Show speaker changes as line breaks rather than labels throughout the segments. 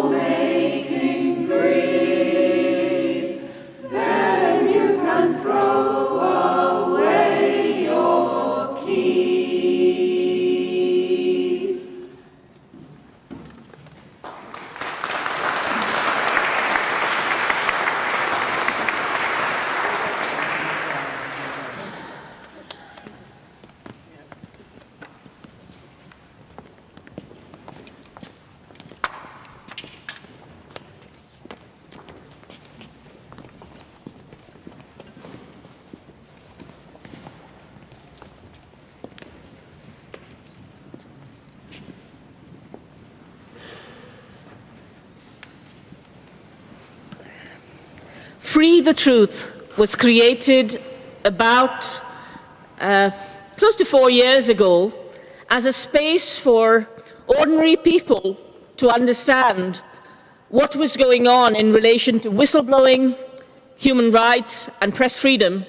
troublemaking breeze, then you can throw away your keys.
Free the Truth was created about close to 4 years ago as a space for ordinary people to understand what was going on in relation to whistleblowing, human rights, and press freedom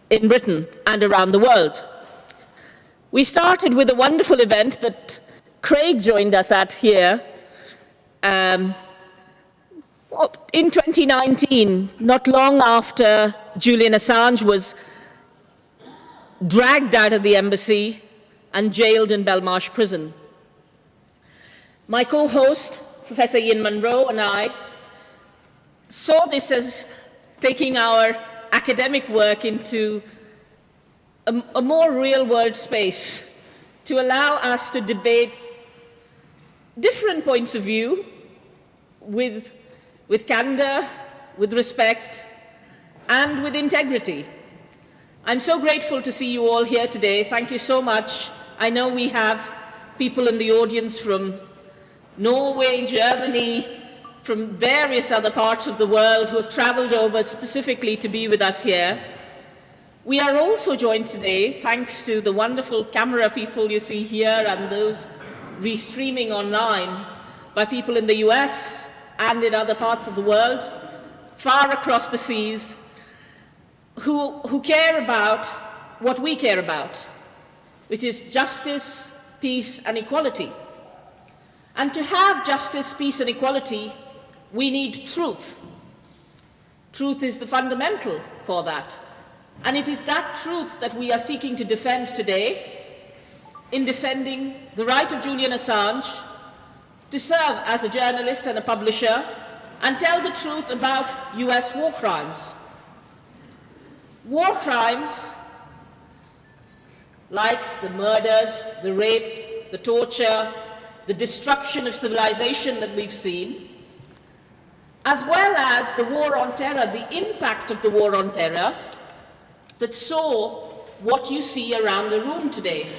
in Britain and around the world. We started with a wonderful event that Craig joined us at here in 2019, not long after Julian Assange was dragged out of the embassy and jailed in Belmarsh prison. My co-host, Professor Ian Munro, and I saw this as taking our academic work into a more real-world space to allow us to debate different points of view with candor, with respect, and with integrity. I'm so grateful to see you all here today. Thank you so much. I know we have people in the audience from Norway, Germany, from various other parts of the world who have traveled over specifically to be with us here. We are also joined today, thanks to the wonderful camera people you see here and those restreaming online, by people in the US, and in other parts of the world, far across the seas, who care about what we care about, which is justice, peace, and equality. And to have justice, peace, and equality, we need truth. Truth is the fundamental for that. And it is that truth that we are seeking to defend today in defending the right of Julian Assange to serve as a journalist and a publisher and tell the truth about US war crimes. War crimes like the murders, the rape, the torture, the destruction of civilization that we've seen, as well as the war on terror, the impact of the war on terror that saw what you see around the room today,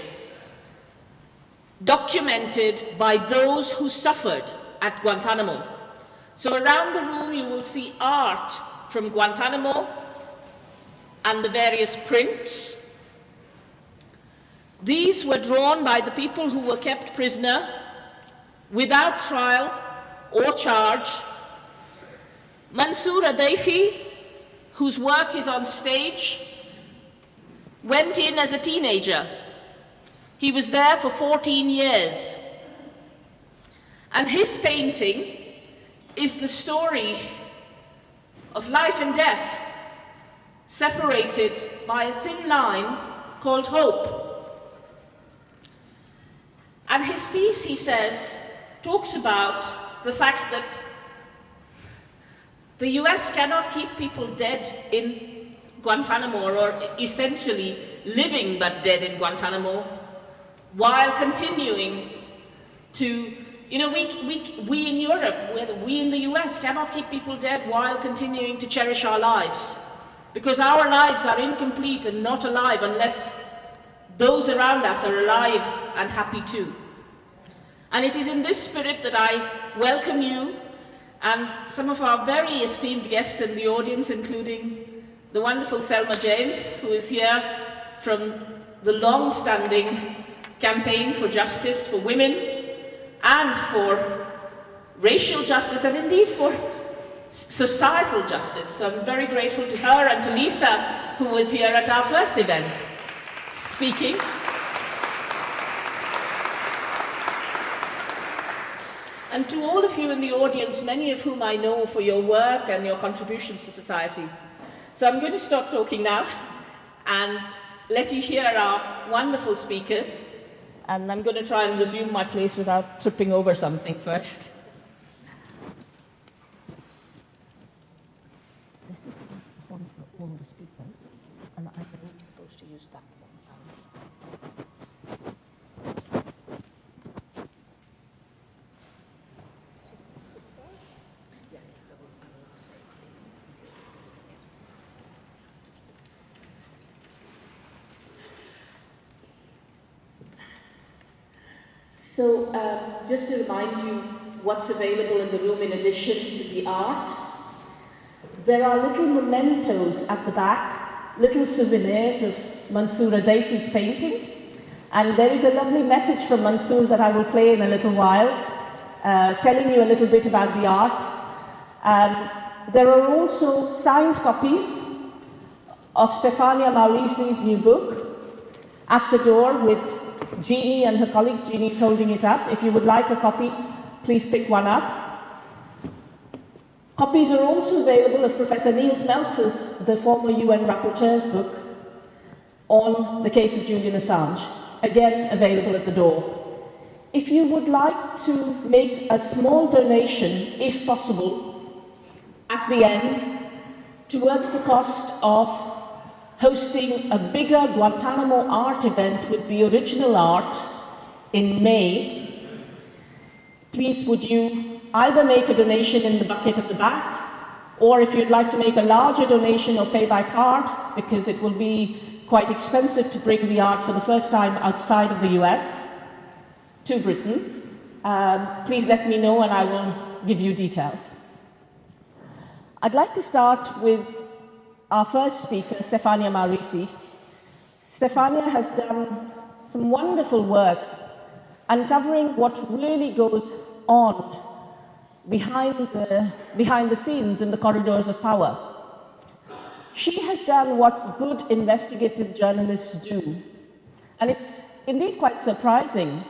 documented by those who suffered at Guantanamo. So around the room you will see art from Guantanamo and the various prints. These were drawn by the people who were kept prisoner without trial or charge. Mansour Adayfi, whose work is on stage, went in as a teenager. He was there for 14 years. And his painting is the story of life and death, separated by a thin line called hope. And his piece, he says, talks about the fact that the US cannot keep people dead in Guantanamo, or essentially living but dead in Guantanamo, while continuing to, we in Europe, we in the US cannot keep people dead while continuing to cherish our lives, because our lives are incomplete and not alive unless those around us are alive and happy too. And it is in this spirit that I welcome you and some of our very esteemed guests in the audience, including the wonderful Selma James, who is here from the long-standing campaign for justice for women and for racial justice and indeed for societal justice. So I'm very grateful to her and to Lisa, who was here at our first event speaking. and to all of you in the audience, many of whom I know for your work and your contributions to society. So I'm going to stop talking now and let you hear our wonderful speakers. And I'm going to try and resume my place without tripping over something first. This is the one for all the speakers, and I'm supposed to use that one. So just to remind you what's available in the room in addition to the art, there are little mementos at the back, little souvenirs of Mansour Adayfi's painting. And there is a lovely message from Mansour that I will play in a little while, telling you a little bit about the art. There are also signed copies of Stefania Maurici's new book at the door with Jeannie and her colleagues. Jeannie's holding it up. If you would like a copy, please pick one up. Copies are also available of Professor Niels Meltzer's, the former UN rapporteur's book on the case of Julian Assange, again available at the door. If you would like to make a small donation, if possible, at the end, towards the cost of hosting a bigger Guantanamo art event with the original art in May, please would you either make a donation in the bucket at the back, or if you'd like to make a larger donation or pay by card, because it will be quite expensive to bring the art for the first time outside of the US to Britain, please let me know and I will give you details. I'd like to start with our first speaker, Stefania Maurici. Stefania has done some wonderful work uncovering what really goes on behind the scenes in the corridors of power. She has done what good investigative journalists do. And it's indeed quite surprising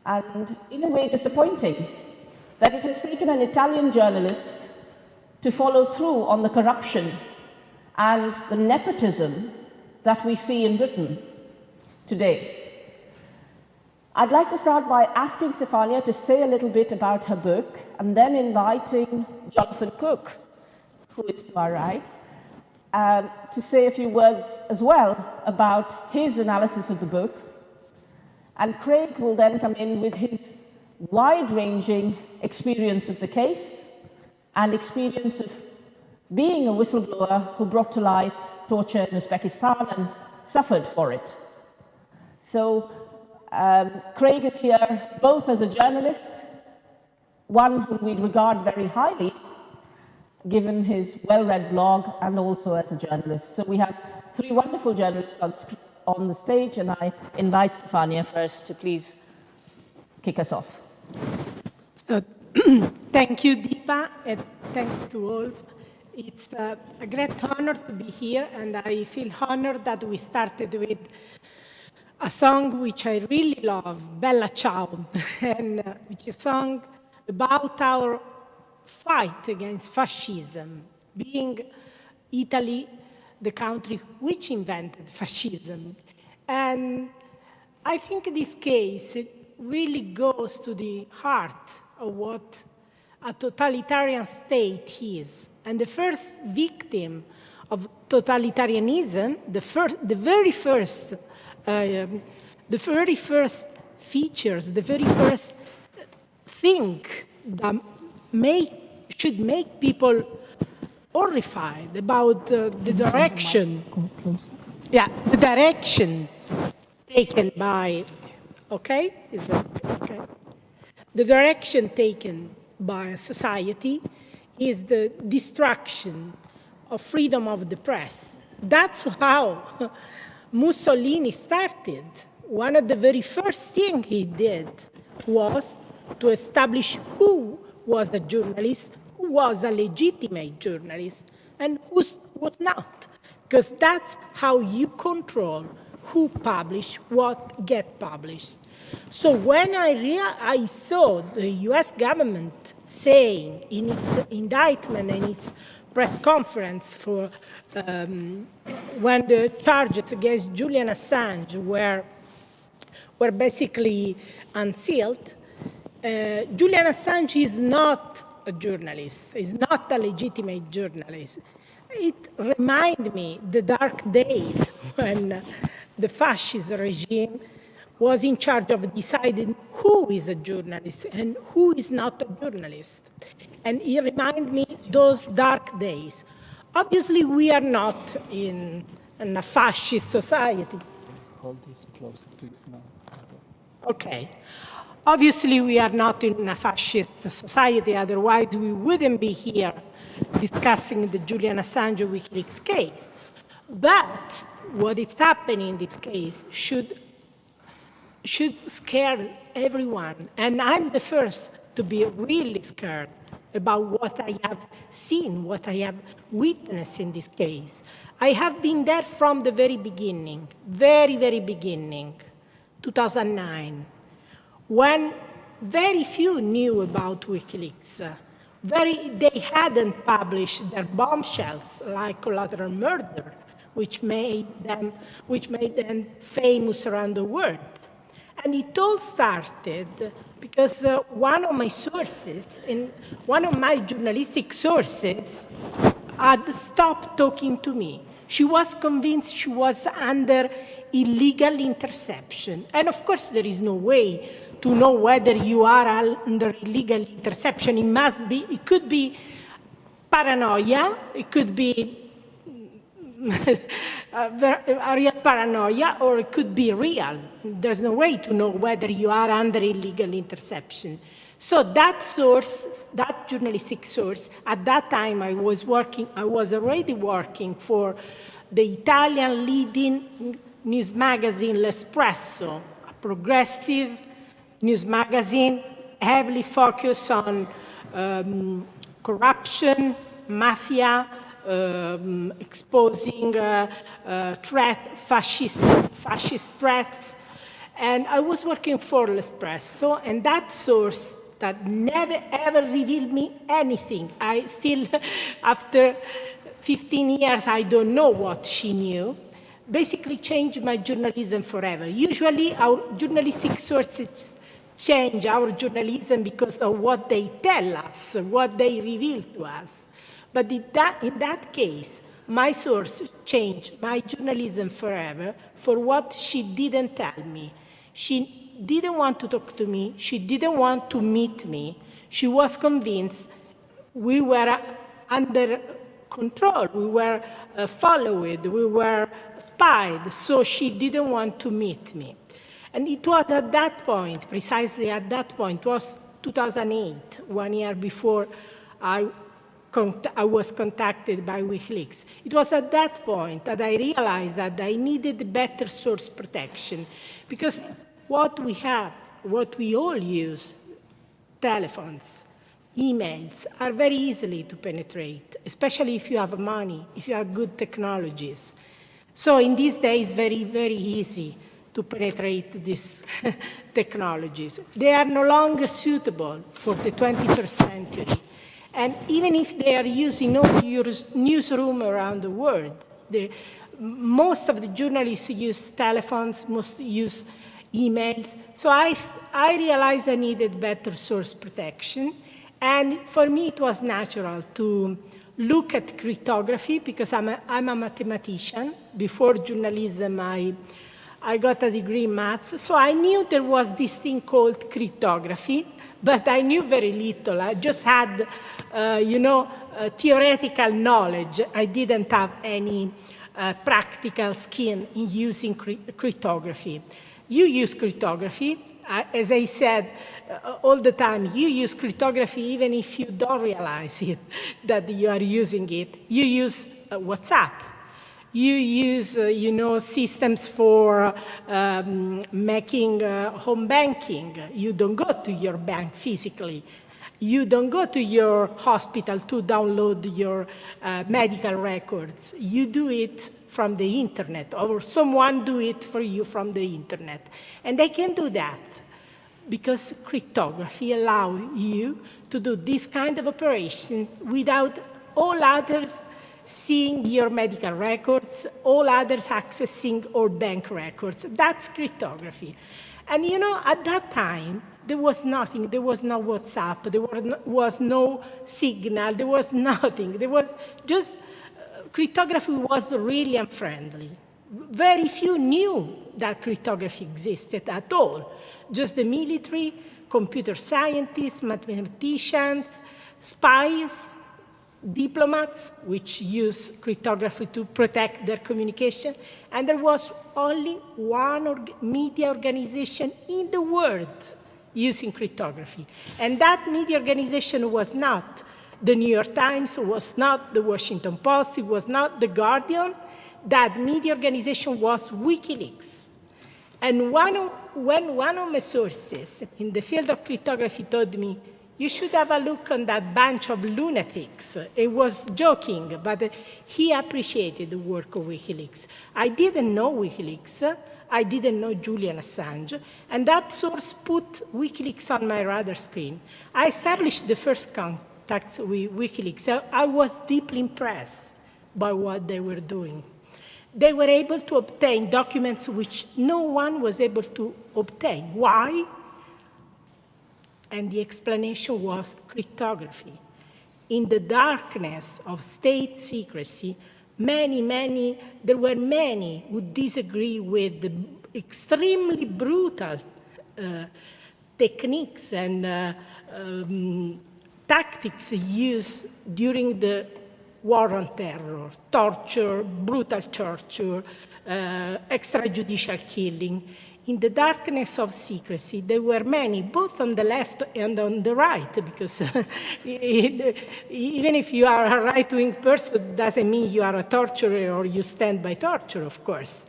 and in a way disappointing that it has taken an Italian journalist to follow through on the corruption and the nepotism that we see in Britain today. I'd like to start by asking Stefania to say a little bit about her book, and then inviting Jonathan Cook, who is to our right, to say a few words as well about his analysis of the book. And Craig will then come in with his wide-ranging experience of the case and experience of being a whistleblower who brought to light torture in Uzbekistan and suffered for it. So Craig is here both as a journalist, one whom we regard very highly, given his well-read blog, and also as a journalist. So we have three wonderful journalists on the stage, and I invite Stefania first to please kick us off.
So, thank you, Deepa, and thanks to all. It's a great honor to be here, and I feel honored that we started with a song which I really love, Bella Ciao, and which is a song about our fight against fascism, being Italy the country which invented fascism. And I think this case it really goes to the heart of what a totalitarian state is. And the first victim of totalitarianism, the very first features, the very first thing that should make people horrified about the direction, the direction taken by, is that okay? The direction taken by society is the destruction of freedom of the press. That's how Mussolini started. One of the very first things he did was to establish who was a journalist, who was a legitimate journalist, and who was not. Because that's how you control who publish, what get published. So when I saw the US government saying in its indictment and its press conference for when the charges against Julian Assange were basically unsealed, Julian Assange is not a journalist, is not a legitimate journalist. It reminded me the dark days when the fascist regime was in charge of deciding who is a journalist and who is not a journalist. And it reminded me those dark days. Obviously, we are not in a fascist society.
Hold this closer to you now.
Okay. Obviously, we are not in a fascist society, otherwise we wouldn't be here discussing the Julian Assange WikiLeaks case. But what is happening in this case should scare everyone. And I'm the first to be really scared about what I have seen, what I have witnessed in this case. I have been there from the very beginning, very beginning, 2009, when very few knew about WikiLeaks. They hadn't published their bombshells like Collateral Murder, which made them famous around the world. And it all started because one of my journalistic sources had stopped talking to me. She was convinced she was under illegal interception. And of course, there is no way to know whether you are under illegal interception. It could be paranoia, it could be a real paranoia, or it could be real. There's no way to know whether you are under illegal interception. So that source, that journalistic source, at that time I was already working for the Italian leading news magazine L'Espresso, a progressive news magazine heavily focused on corruption, mafia, exposing fascist threats. And I was working for L'Espresso, and that source that never ever revealed me anything. I still, after 15 years, I don't know what she knew, basically changed my journalism forever. Usually our journalistic sources change our journalism because of what they tell us, what they reveal to us. But in that case, my source changed my journalism forever for what she didn't tell me. She didn't want to talk to me. She didn't want to meet me. She was convinced we were under control. We were followed. We were spied. So she didn't want to meet me. And it was at that point, precisely at that point, it was 2008, 1 year before I was contacted by WikiLeaks. It was at that point that I realized that I needed better source protection, because what we have, what we all use, telephones, emails, are very easily to penetrate, especially if you have money, if you have good technologies. So in these days, very easy to penetrate these technologies. They are no longer suitable for the 21st century. And even if they are used in all newsrooms around the world, most of the journalists use telephones, most use emails. So I realized I needed better source protection. And for me, it was natural to look at cryptography, because I'm a mathematician. Before journalism, I got a degree in maths. So I knew there was this thing called cryptography, but I knew very little. I just had, theoretical knowledge. I didn't have any practical skill in using cryptography. You use cryptography. As I said all the time, you use cryptography even if you don't realize it, that you are using it. You use WhatsApp. You use, systems for making home banking. You don't go to your bank physically. You don't go to your hospital to download your medical records. You do it from the internet, or someone do it for you from the internet. And they can do that because cryptography allows you to do this kind of operation without all others seeing your medical records, all others accessing all bank records. That's cryptography. And you know, at that time, there was nothing. There was no WhatsApp. There was no Signal. There was nothing. There was just, cryptography was really unfriendly. Very few knew that cryptography existed at all. Just the military, computer scientists, mathematicians, spies, diplomats, which use cryptography to protect their communication. And there was only one media organization in the world using cryptography. And that media organization was not the New York Times, was not the Washington Post, it was not the Guardian. That media organization was WikiLeaks. And when one of my sources in the field of cryptography told me, you should have a look on that bunch of lunatics. It was joking, but he appreciated the work of WikiLeaks. I didn't know WikiLeaks. I didn't know Julian Assange. And that source put WikiLeaks on my radar screen. I established the first contacts with WikiLeaks. I was deeply impressed by what they were doing. They were able to obtain documents which no one was able to obtain. Why? And the explanation was cryptography. In the darkness of state secrecy, there were many who disagree with the extremely brutal techniques and tactics used during the war on terror, torture, brutal torture, extrajudicial killing. In the darkness of secrecy, there were many, both on the left and on the right, because even if you are a right-wing person, doesn't mean you are a torturer or you stand by torture, of course,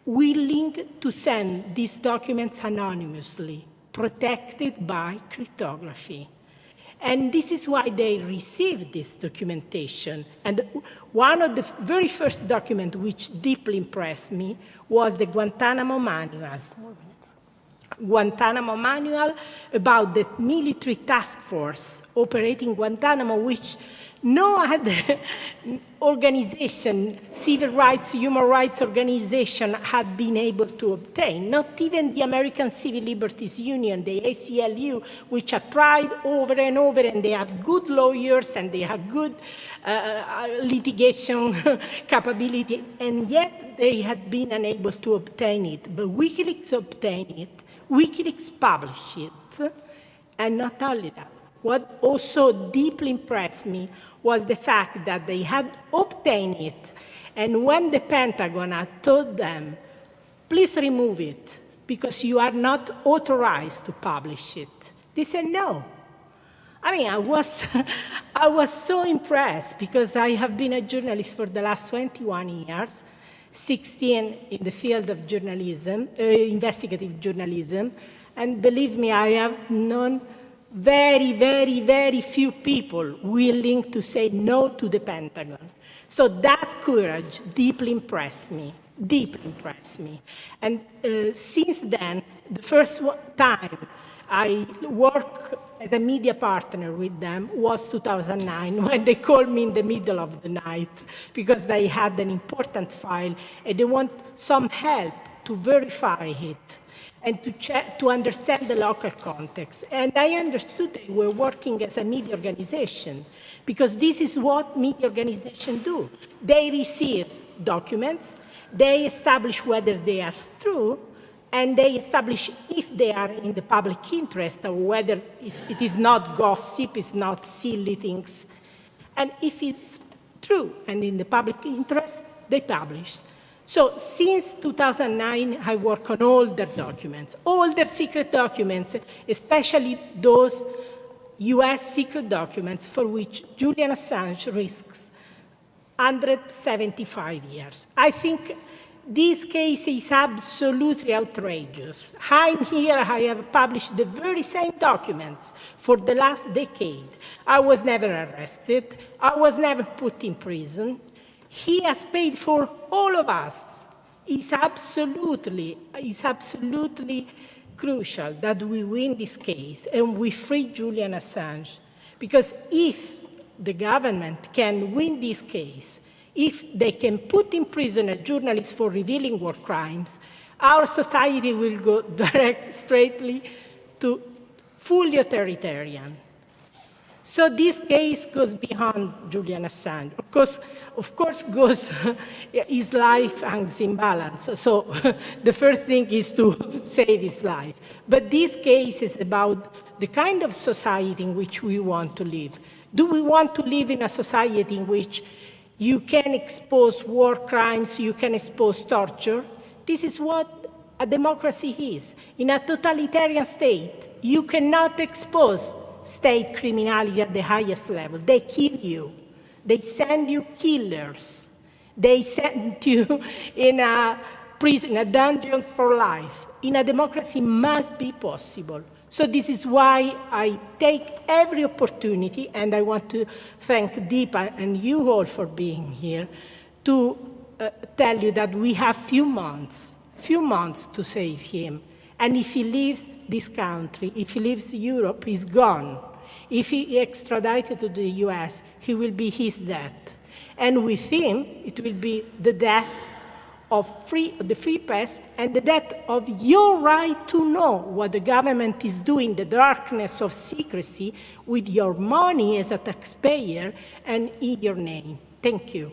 willing to send these documents anonymously, protected by cryptography. And this is why they received this documentation. And one of the very first documents which deeply impressed me was the Guantanamo Manual. Guantanamo Manual about the military task force operating Guantanamo, which no other organization, civil rights, human rights organization had been able to obtain. Not even the American Civil Liberties Union, the ACLU, which had tried over and over, and they had good lawyers and they had good litigation capability, and yet they had been unable to obtain it. But WikiLeaks obtained it, WikiLeaks published it, and not only that. What also deeply impressed me was the fact that they had obtained it, and when the Pentagon had told them, please remove it, because you are not authorized to publish it, they said no. I mean, I was so impressed, because I have been a journalist for the last 21 years, 16 in the field of journalism, investigative journalism, and believe me, I have known very, very, very few people willing to say no to the Pentagon. So that courage deeply impressed me, deeply impressed me. And since then, the first time I worked as a media partner with them was 2009, when they called me in the middle of the night because they had an important file and they want some help to verify it and to understand the local context. And I understood they were working as a media organization, because this is what media organizations do. They receive documents, they establish whether they are true, and they establish if they are in the public interest, or whether it is not gossip, it's not silly things. And if it's true and in the public interest, they publish. So since 2009, I work on all their documents, all their secret documents, especially those US secret documents for which Julian Assange risks 175 years. I think This case is absolutely outrageous. I'm here, I have published the very same documents for the last decade. I was never arrested, I was never put in prison. He has paid for all of us. It's absolutely crucial that we win this case and we free Julian Assange. Because if the government can win this case, if they can put in prison a journalist for revealing war crimes, our society will go straightly to fully authoritarian. So this case goes beyond Julian Assange. Of course, his life hangs in balance. So the first thing is to save his life. But this case is about the kind of society in which we want to live. Do we want to live in a society in which you can expose war crimes, you can expose torture? This is what a democracy is. In a totalitarian state, you cannot expose state criminality at the highest level. They kill you. They send you killers. They send you in a prison, a dungeon for life. In a democracy, must be possible. So this is why I take every opportunity, and I want to thank Deepa and you all for being here, to tell you that we have few months to save him. And if he leaves this country, if he leaves Europe, he's gone. If he extradited to the US, he will be his death. And with him, it will be the death of the free press and the death of your right to know what the government is doing, the darkness of secrecy, with your money as a taxpayer and in your name. Thank you.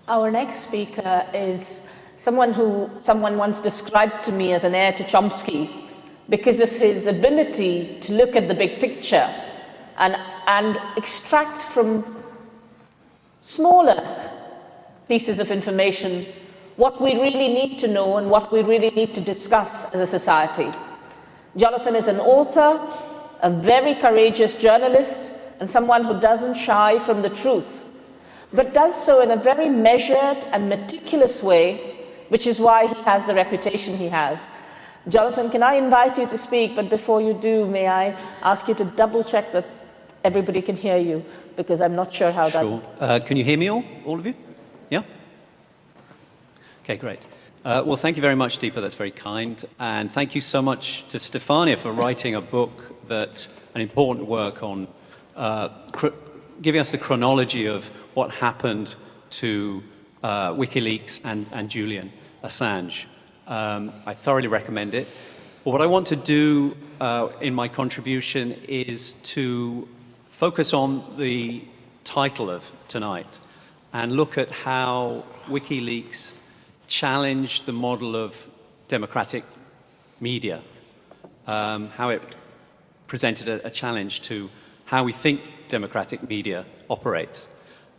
Our next speaker is someone who someone once described to me as an heir to Chomsky because of his ability to look at the big picture and extract from smaller pieces of information what we really need to know and what we really need to discuss as a society. Jonathan is an author, a very courageous journalist, and someone who doesn't shy from the truth, but does so in a very measured and meticulous way, which is why he has the reputation he has. Jonathan, can I invite you to speak? But before you do, may I ask you to double check that everybody can hear you, because I'm not sure how
Sure. Can you hear me all of you? Yeah? Okay, great. Well, thank you very much, Deepa. That's very kind. And thank you so much to Stefania for writing a book an important work on giving us the chronology of what happened to WikiLeaks and Julian Assange. I thoroughly recommend it. But what I want to do in my contribution is to focus on the title of tonight and look at how WikiLeaks challenged the model of democratic media, how it presented a challenge to how we think democratic media operates.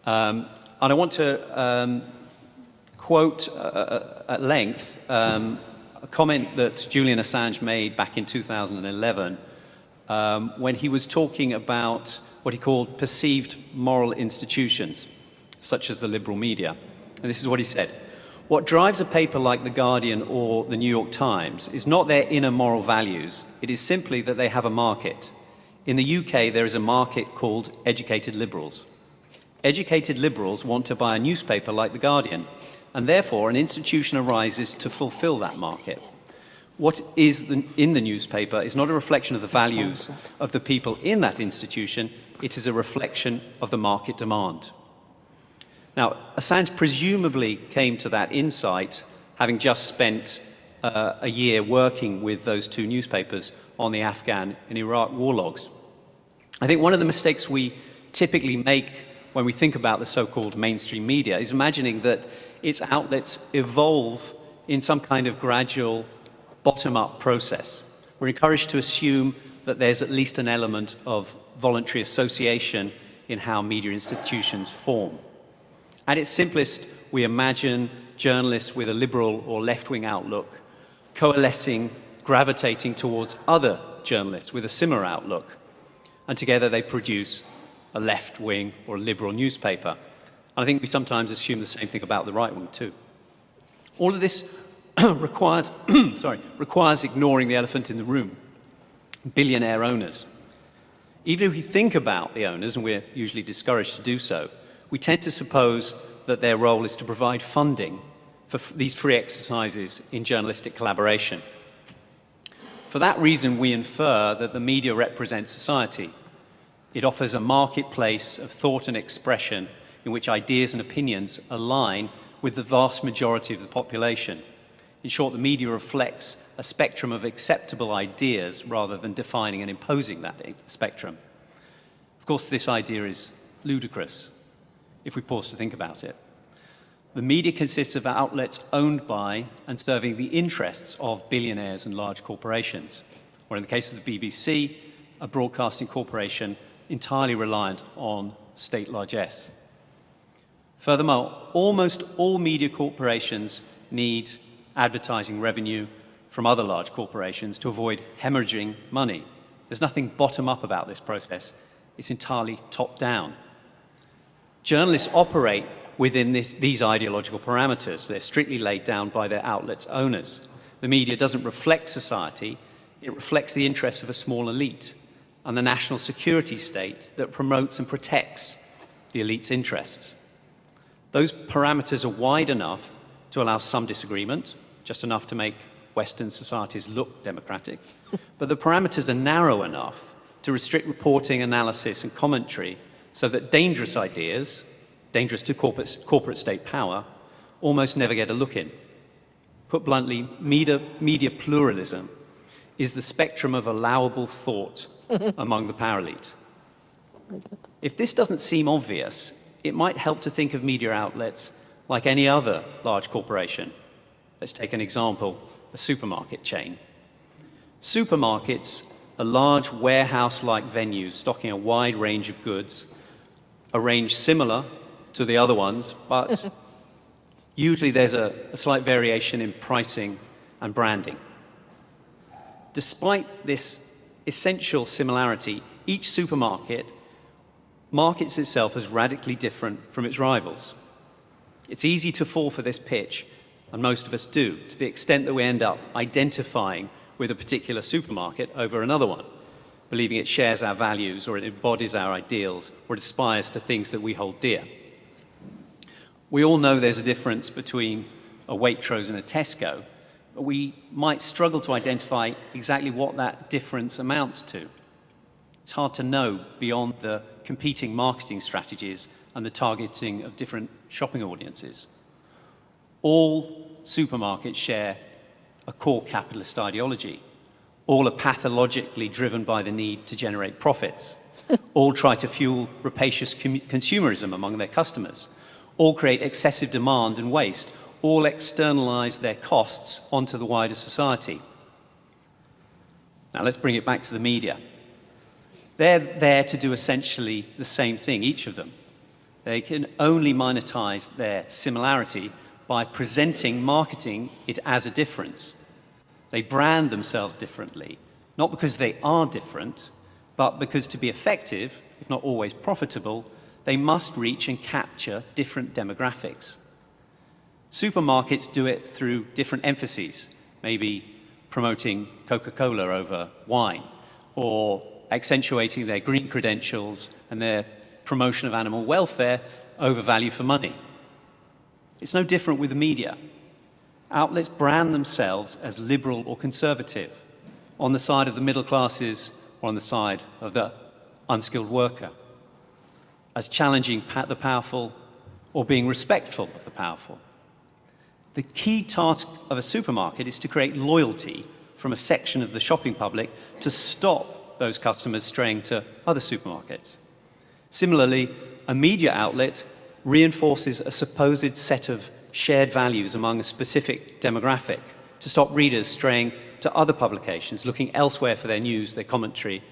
And I want to quote at length a comment that Julian Assange made back in 2011 when he was talking about what he called perceived moral institutions, such as the liberal media. And this is what he said: "What drives a paper like The Guardian or The New York Times is not their inner moral values, it is simply that they have a market. In the UK, there is a market called educated liberals. Educated liberals want to buy a newspaper like The Guardian, and therefore an institution arises to fulfill that market. What is in the newspaper is not a reflection of the values of the people in that institution, it is a reflection of the market demand." Now, Assange presumably came to that insight having just spent a year working with those two newspapers on the Afghan and Iraq war logs. I think one of the mistakes we typically make when we think about the so-called mainstream media is imagining that its outlets evolve in some kind of gradual bottom-up process. We're encouraged to assume that there's at least an element of voluntary association in how media institutions form. At its simplest, we imagine journalists with a liberal or left-wing outlook coalescing, gravitating towards other journalists with a similar outlook. And together they produce a left-wing or liberal newspaper. And I think we sometimes assume the same thing about the right wing too. All of this requires ignoring the elephant in the room, billionaire owners. Even if we think about the owners, and we're usually discouraged to do so, we tend to suppose that their role is to provide funding for these free exercises in journalistic collaboration. For that reason, we infer that the media represents society. It offers a marketplace of thought and expression in which ideas and opinions align with the vast majority of the population. In short, the media reflects a spectrum of acceptable ideas rather than defining and imposing that spectrum. Of course, this idea is ludicrous if we pause to think about it. The media consists of outlets owned by and serving the interests of billionaires and large corporations, or in the case of the BBC, a broadcasting corporation entirely reliant on state largesse. Furthermore, almost all media corporations need advertising revenue from other large corporations to avoid hemorrhaging money. There's nothing bottom-up about this process. It's entirely top-down. Journalists operate within these ideological parameters. They're strictly laid down by their outlets' owners. The media doesn't reflect society. It reflects the interests of a small elite and the national security state that promotes and protects the elite's interests. Those parameters are wide enough to allow some disagreement, just enough to make Western societies look democratic, but the parameters are narrow enough to restrict reporting, analysis, and commentary so that dangerous ideas, dangerous to corporate state power, almost never get a look in. Put bluntly, media pluralism is the spectrum of allowable thought among the power elite. If this doesn't seem obvious, it might help to think of media outlets like any other large corporation. Let's take an example, a supermarket chain. Supermarkets are large warehouse-like venues stocking a wide range of goods, arranged similar to the other ones, but usually there's a slight variation in pricing and branding. Despite this essential similarity, each supermarket markets itself as radically different from its rivals. It's easy to fall for this pitch, and most of us do, to the extent that we end up identifying with a particular supermarket over another one, believing it shares our values, or it embodies our ideals, or it aspires to things that we hold dear. We all know there's a difference between a Waitrose and a Tesco, but we might struggle to identify exactly what that difference amounts to. It's hard to know beyond the competing marketing strategies and the targeting of different shopping audiences. All supermarkets share a core capitalist ideology. All are pathologically driven by the need to generate profits. All try to fuel rapacious consumerism among their customers. All create excessive demand and waste. All externalize their costs onto the wider society. Now let's bring it back to the media. They're there to do essentially the same thing, each of them. They can only monetize their similarity by marketing it as a difference. They brand themselves differently, not because they are different, but because to be effective, if not always profitable, they must reach and capture different demographics. Supermarkets do it through different emphases, maybe promoting Coca-Cola over wine, or accentuating their green credentials and their promotion of animal welfare over value for money. It's no different with the media. Outlets brand themselves as liberal or conservative, on the side of the middle classes or on the side of the unskilled worker, as challenging the powerful or being respectful of the powerful. The key task of a supermarket is to create loyalty from a section of the shopping public to stop those customers straying to other supermarkets. Similarly, a media outlet reinforces a supposed set of shared values among a specific demographic to stop readers straying to other publications, looking elsewhere for their news, their commentary,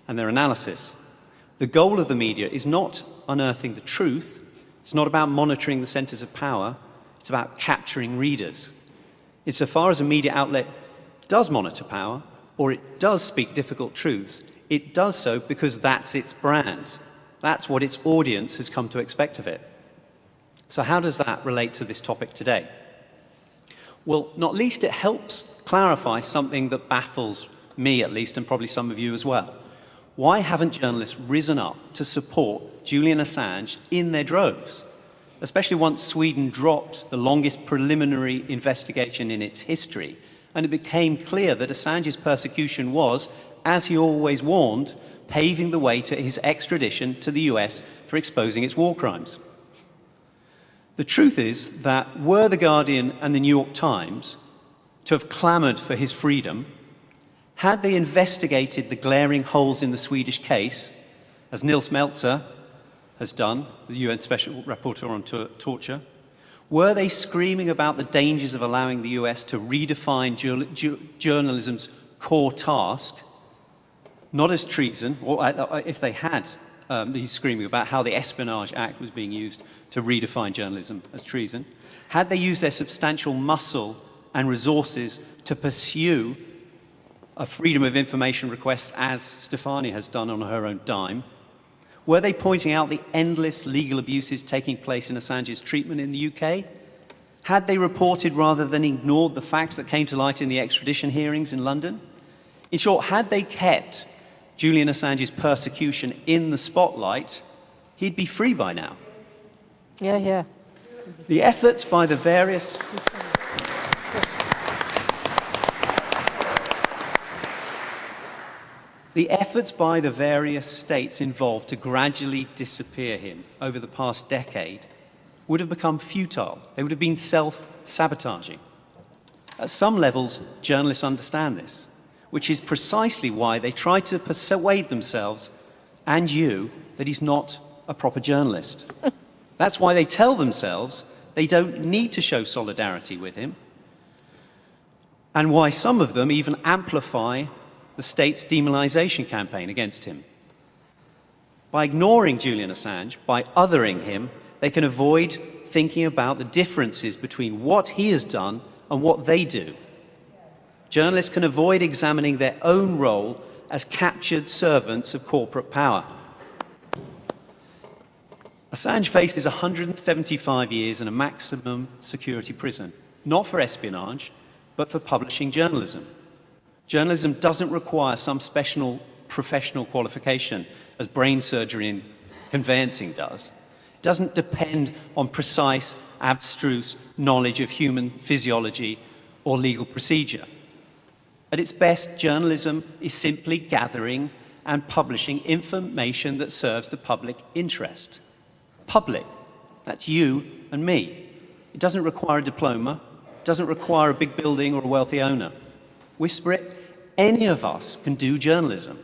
and their analysis. The goal of the media is not unearthing the truth. It's not about monitoring the centers of power. It's about capturing readers. Insofar as a media outlet does monitor power, or it does speak difficult truths, it does so because that's its brand. That's what its audience has come to expect of it. So how does that relate to this topic today? Well, not least it helps clarify something that baffles me at least, and probably some of you as well. Why haven't journalists risen up to support Julian Assange in their droves? Especially once Sweden dropped the longest preliminary investigation in its history, and it became clear that Assange's persecution was, as he always warned, paving the way to his extradition to the US for exposing its war crimes. The truth is that were The Guardian and the New York Times to have clamored for his freedom, had they investigated the glaring holes in the Swedish case, as Nils Melzer has done, the UN Special Rapporteur on Torture, were they screaming about the dangers of allowing the US to redefine journalism's core task, not as treason, or if they had, he's screaming about how the Espionage Act was being used to redefine journalism as treason, had they used their substantial muscle and resources to pursue a freedom of information request as Stefania has done on her own dime, were they pointing out the endless legal abuses taking place in Assange's treatment in the UK? Had they reported rather than ignored the facts that came to light in the extradition hearings in London? In short, had they kept Julian Assange's persecution in the spotlight, he'd be free by now.
Yeah, yeah.
The efforts by the various... The efforts by the various states involved to gradually disappear him over the past decade would have become futile. They would have been self-sabotaging. At some levels, journalists understand this, which is precisely why they try to persuade themselves and you that he's not a proper journalist. That's why they tell themselves they don't need to show solidarity with him, and why some of them even amplify the state's demonization campaign against him. By ignoring Julian Assange, by othering him, they can avoid thinking about the differences between what he has done and what they do. Journalists can avoid examining their own role as captured servants of corporate power. Assange faces 175 years in a maximum security prison, not for espionage, but for publishing journalism. Journalism doesn't require some special professional qualification, as brain surgery and conveyancing does. It doesn't depend on precise, abstruse knowledge of human physiology or legal procedure. At its best, journalism is simply gathering and publishing information that serves the public interest. Public, that's you and me. It doesn't require a diploma, it doesn't require a big building or a wealthy owner. Whisper it, any of us can do journalism.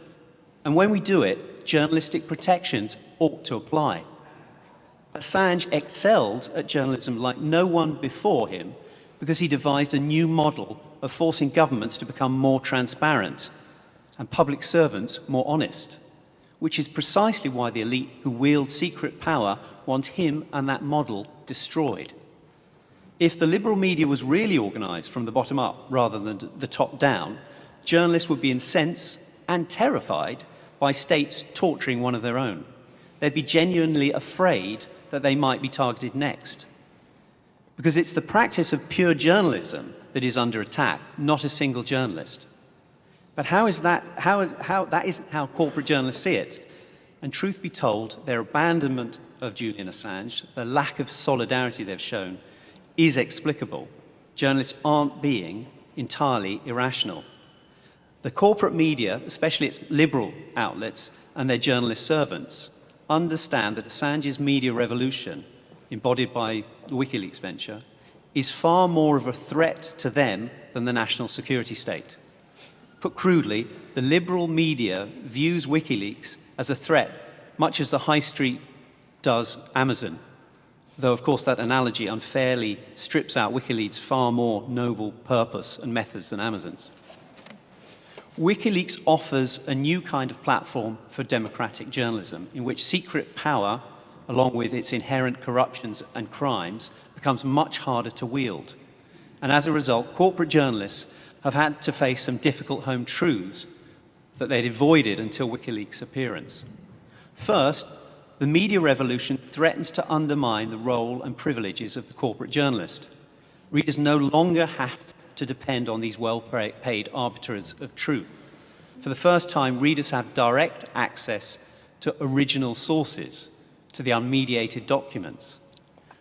And when we do it, journalistic protections ought to apply. Assange excelled at journalism like no one before him because he devised a new model of forcing governments to become more transparent and public servants more honest, which is precisely why the elite who wield secret power want him and that model destroyed. If the liberal media was really organized from the bottom up rather than the top down, journalists would be incensed and terrified by states torturing one of their own. They'd be genuinely afraid that they might be targeted next. Because it's the practice of pure journalism that is under attack, not a single journalist. But how that isn't how corporate journalists see it. And truth be told, their abandonment of Julian Assange, the lack of solidarity they've shown, is explicable. Journalists aren't being entirely irrational. The corporate media, especially its liberal outlets and their journalist servants, understand that Assange's media revolution, embodied by the WikiLeaks venture, is far more of a threat to them than the national security state. Put crudely, the liberal media views WikiLeaks as a threat, much as the high street does Amazon, though of course that analogy unfairly strips out WikiLeaks' far more noble purpose and methods than Amazon's. WikiLeaks offers a new kind of platform for democratic journalism in which secret power, along with its inherent corruptions and crimes, becomes much harder to wield. And as a result, corporate journalists have had to face some difficult home truths that they'd avoided until WikiLeaks' appearance. First, the media revolution threatens to undermine the role and privileges of the corporate journalist. Readers no longer have to depend on these well-paid arbiters of truth. For the first time, readers have direct access to original sources, to the unmediated documents.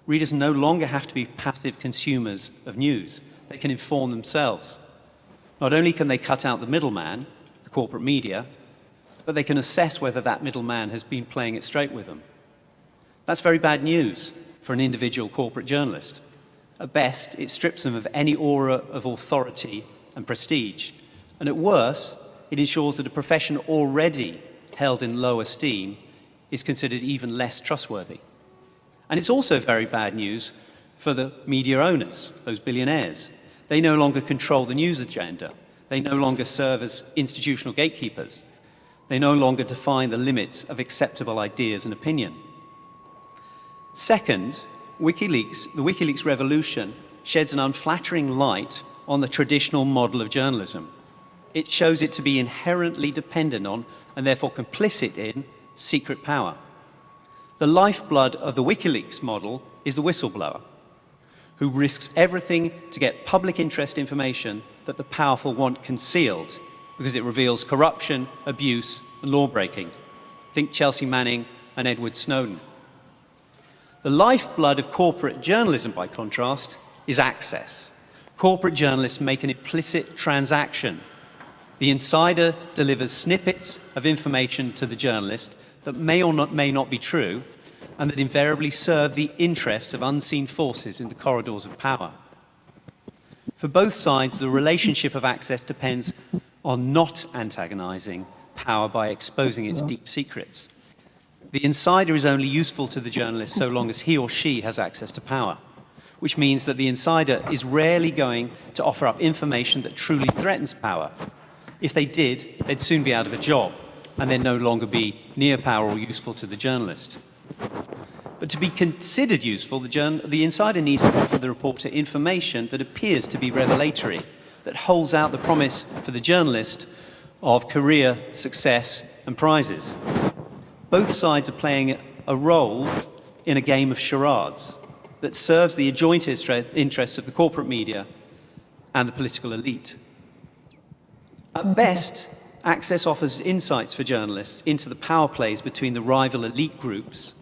Readers no longer have to be passive consumers of news. They can inform themselves. Not only can they cut out the middleman, the corporate media, but they can assess whether that middleman has been playing it straight with them. That's very bad news for an individual corporate journalist. At best, it strips them of any aura of authority and prestige. And at worst, it ensures that a profession already held in low esteem is considered even less trustworthy. And it's also very bad news for the media owners, those billionaires. They no longer control the news agenda. They no longer serve as institutional gatekeepers. They no longer define the limits of acceptable ideas and opinion. Second, the WikiLeaks revolution sheds an unflattering light on the traditional model of journalism. It shows it to be inherently dependent on, and therefore complicit in, secret power. The lifeblood of the WikiLeaks model is the whistleblower, who risks everything to get public interest information that the powerful want concealed because it reveals corruption, abuse, and law-breaking. Think Chelsea Manning and Edward Snowden. The lifeblood of corporate journalism, by contrast, is access. Corporate journalists make an implicit transaction. The insider delivers snippets of information to the journalist that may or may not be true, and that invariably serve the interests of unseen forces in the corridors of power. For both sides, the relationship of access depends on not antagonizing power by exposing its deep secrets. The insider is only useful to the journalist so long as he or she has access to power, which means that the insider is rarely going to offer up information that truly threatens power. If they did, they'd soon be out of a job, and they'd no longer be near power or useful to the journalist. But to be considered useful, the insider needs to offer the reporter information that appears to be revelatory, that holds out the promise for the journalist of career, success, and prizes. Both sides are playing a role in a game of charades that serves the joint interests of the corporate media and the political elite. At best, access offers insights for journalists into the power plays between the rival elite groups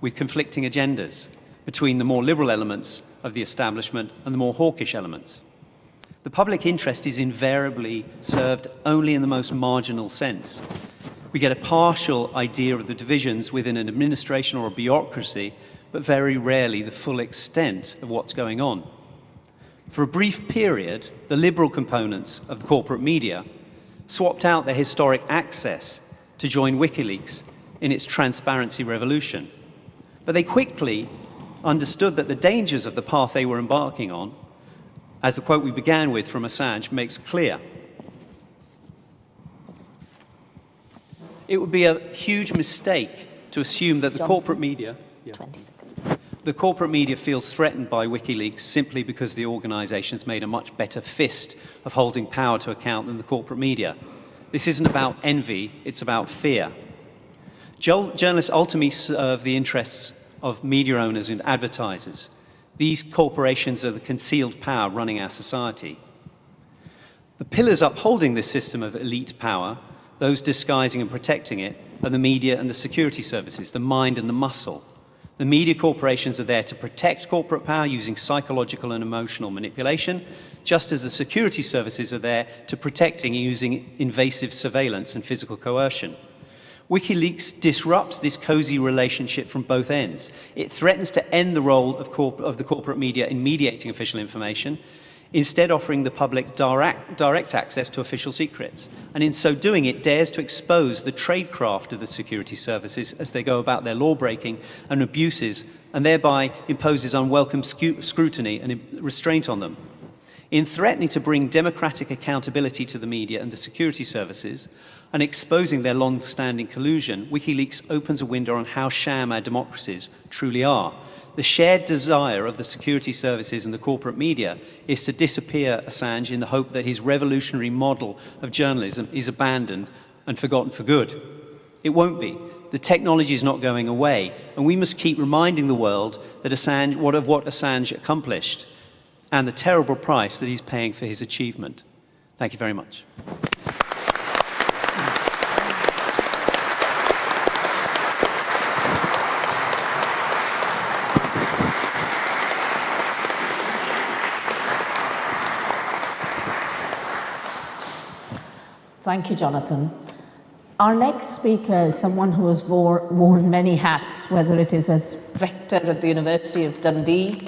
with conflicting agendas, between the more liberal elements of the establishment and the more hawkish elements. The public interest is invariably served only in the most marginal sense. We get a partial idea of the divisions within an administration or a bureaucracy, but very rarely the full extent of what's going on. For a brief period, the liberal components of the corporate media swapped out their historic access to join WikiLeaks in its transparency revolution. But they quickly understood that the dangers of the path they were embarking on, as the quote we began with from Assange makes clear. It would be a huge mistake to assume that the corporate media feels threatened by WikiLeaks simply because the organization's made a much better fist of holding power to account than the corporate media. This isn't about envy, it's about fear. Journalists ultimately serve the interests of media owners and advertisers. These corporations are the concealed power running our society. The pillars upholding this system of elite power, those disguising and protecting it, are the media and the security services, the mind and the muscle. The media corporations are there to protect corporate power using psychological and emotional manipulation, just as the security services are there to protecting using invasive surveillance and physical coercion. WikiLeaks disrupts this cozy relationship from both ends. It threatens to end the role of the corporate media in mediating official information, instead offering the public direct access to official secrets. And in so doing, it dares to expose the tradecraft of the security services as they go about their law-breaking and abuses, and thereby imposes unwelcome scrutiny and restraint on them. In threatening to bring democratic accountability to the media and the security services, and exposing their long-standing collusion, WikiLeaks opens a window on how sham our democracies truly are. The shared desire of the security services and the corporate media is to disappear Assange in the hope that his revolutionary model of journalism is abandoned and forgotten for good. It won't be. The technology is not going away, and we must keep reminding the world that what Assange accomplished and the terrible price that he's paying for his achievement. Thank you very much.
Thank you, Jonathan. Our next speaker is someone who has worn many hats, whether it is as rector at the University of Dundee,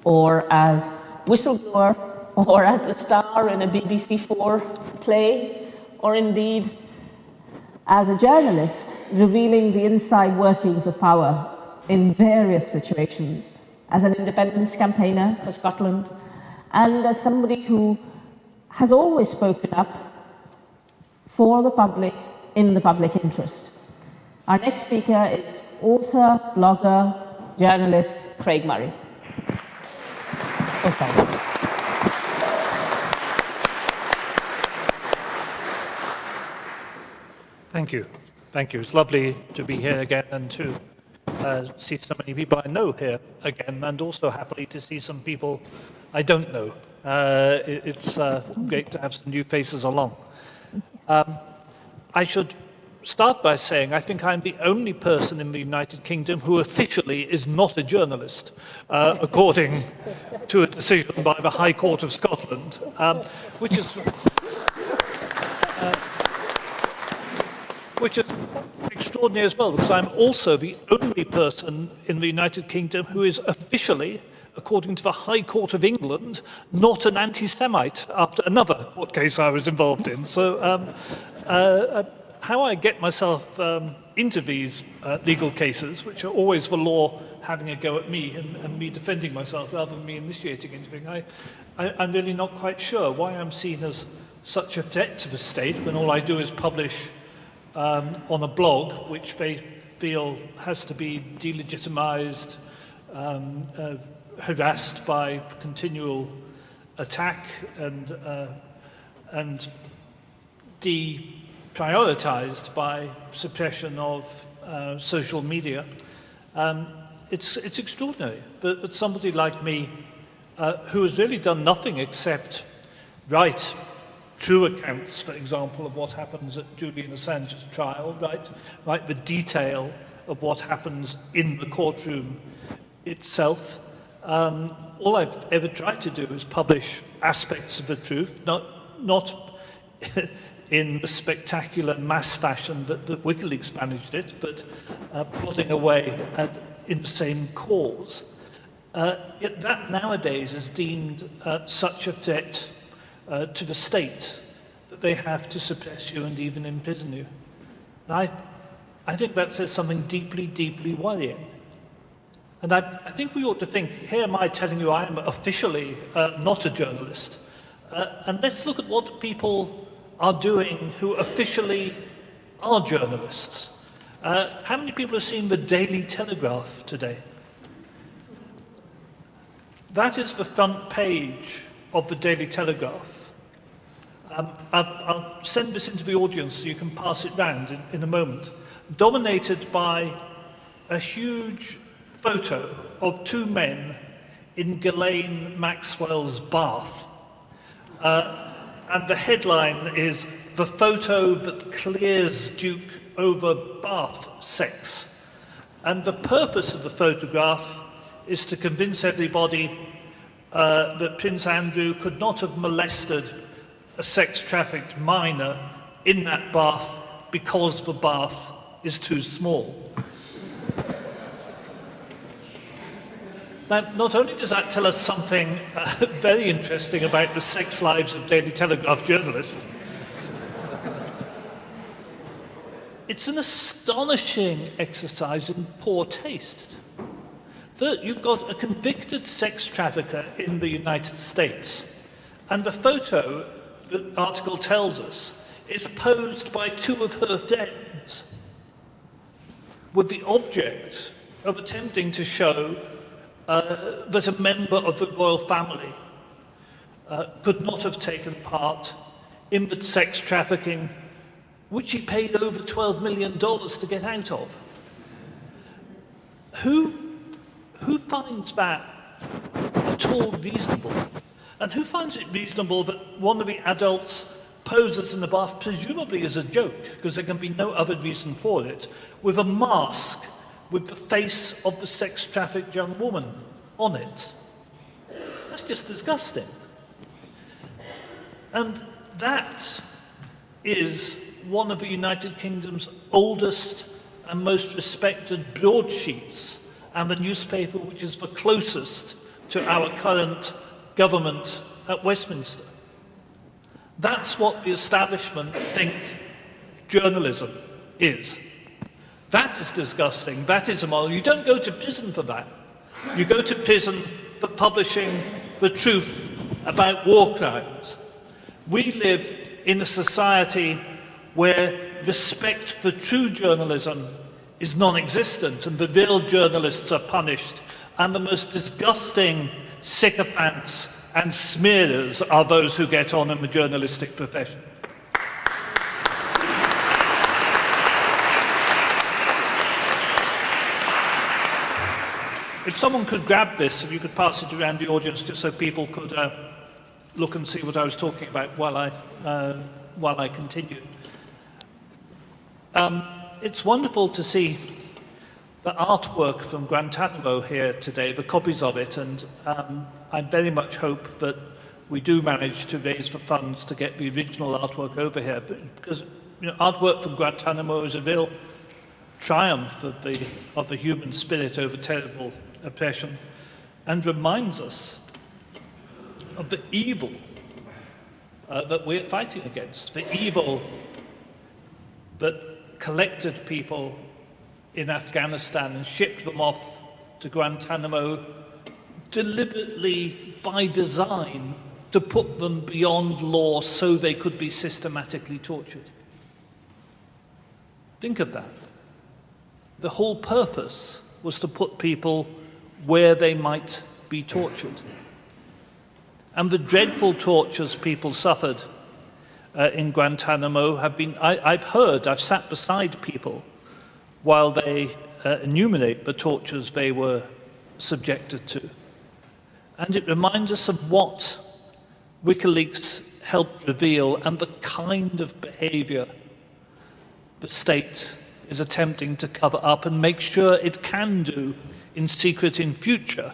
or as whistleblower, or as the star in a BBC4 play, or indeed as a journalist revealing the inside workings of power in various situations, as an independence campaigner for Scotland, and as somebody who has always spoken up for the public, in the public interest. Our next speaker is author, blogger, journalist, Craig Murray. Okay.
Thank you. Thank you. It's lovely to be here again and to see so many people I know here again, and also happily to see some people I don't know. It's great to have some new faces along. I should start by saying I think I'm the only person in the United Kingdom who officially is not a journalist, according to a decision by the High Court of Scotland, which is extraordinary as well, because I'm also the only person in the United Kingdom who is officially, according to the High Court of England, not an anti-Semite after another court case I was involved in. So how I get myself into these legal cases, which are always the law having a go at me and me defending myself rather than me initiating anything, I'm really not quite sure why I'm seen as such a threat to the state when all I do is publish on a blog, which they feel has to be delegitimized, harassed by continual attack and deprioritized by suppression of social media. It's extraordinary that somebody like me, who has really done nothing except write true accounts, for example, of what happens at Julian Assange's trial, right? The detail of what happens in the courtroom itself. All I've ever tried to do is publish aspects of the truth, not in the spectacular mass fashion that WikiLeaks managed it, but plodding away in the same cause. Yet that nowadays is deemed such a threat to the state that they have to suppress you and even imprison you. And I think that says something deeply, deeply worrying. And I think we ought to think, here am I telling you I am officially not a journalist. And let's look at what people are doing who officially are journalists. How many people have seen the Daily Telegraph today? That is the front page of the Daily Telegraph. I'll send this into the audience so you can pass it round in a moment. Dominated by a huge photo of two men in Ghislaine Maxwell's bath. And the headline is, "The photo that clears Duke over bath sex." And the purpose of the photograph is to convince everybody that Prince Andrew could not have molested a sex-trafficked minor in that bath because the bath is too small. Now, not only does that tell us something very interesting about the sex lives of Daily Telegraph journalists, it's an astonishing exercise in poor taste. Third, you've got a convicted sex trafficker in the United States, and the photo, the article tells us, is posed by two of her friends with the object of attempting to show that a member of the royal family could not have taken part in the sex trafficking which he paid over $12 million to get out of. Who finds that at all reasonable? And who finds it reasonable that one of the adults poses in the bath, presumably as a joke, because there can be no other reason for it, with a mask with the face of the sex-trafficked young woman on it? That's just disgusting. And that is one of the United Kingdom's oldest and most respected broadsheets, and the newspaper which is the closest to our current government at Westminster. That's what the establishment think journalism is. That is disgusting. That is immoral. You don't go to prison for that. You go to prison for publishing the truth about war crimes. We live in a society where respect for true journalism is non-existent, and the real journalists are punished, and the most disgusting sycophants and smearers are those who get on in the journalistic profession. If someone could grab this, if you could pass it around the audience just so people could look and see what I was talking about while I continue. It's wonderful to see the artwork from Guantanamo here today, the copies of it, and I very much hope that we do manage to raise the funds to get the original artwork over here, because artwork from Guantanamo is a real triumph of the human spirit over terrible oppression, and reminds us of the evil that we're fighting against, the evil that collected people in Afghanistan and shipped them off to Guantanamo deliberately by design to put them beyond law so they could be systematically tortured. Think of that. The whole purpose was to put people where they might be tortured. And the dreadful tortures people suffered in Guantanamo have been, I've sat beside people while they enumerate the tortures they were subjected to. And it reminds us of what WikiLeaks helped reveal and the kind of behavior the state is attempting to cover up and make sure it can do in secret in future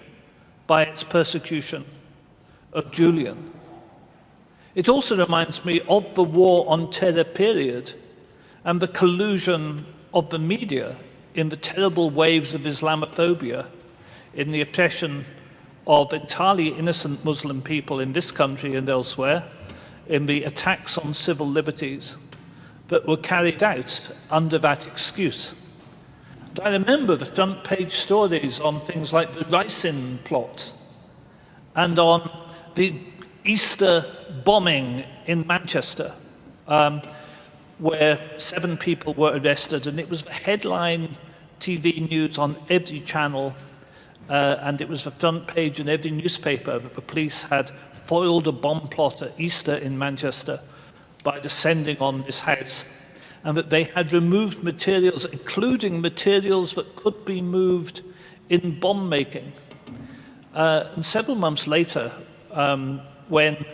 by its persecution of Julian. It also reminds me of the war on terror period and the collusion of the media in the terrible waves of Islamophobia, in the oppression of entirely innocent Muslim people in this country and elsewhere, in the attacks on civil liberties that were carried out under that excuse. And I remember the front page stories on things like the Ricin plot and on the Easter bombing in Manchester, where 7 people were arrested, and it was the headline TV news on every channel, and it was the front page in every newspaper that the police had foiled a bomb plot at Easter in Manchester by descending on this house, and that they had removed materials, including materials that could be moved in bomb making. And several months later, when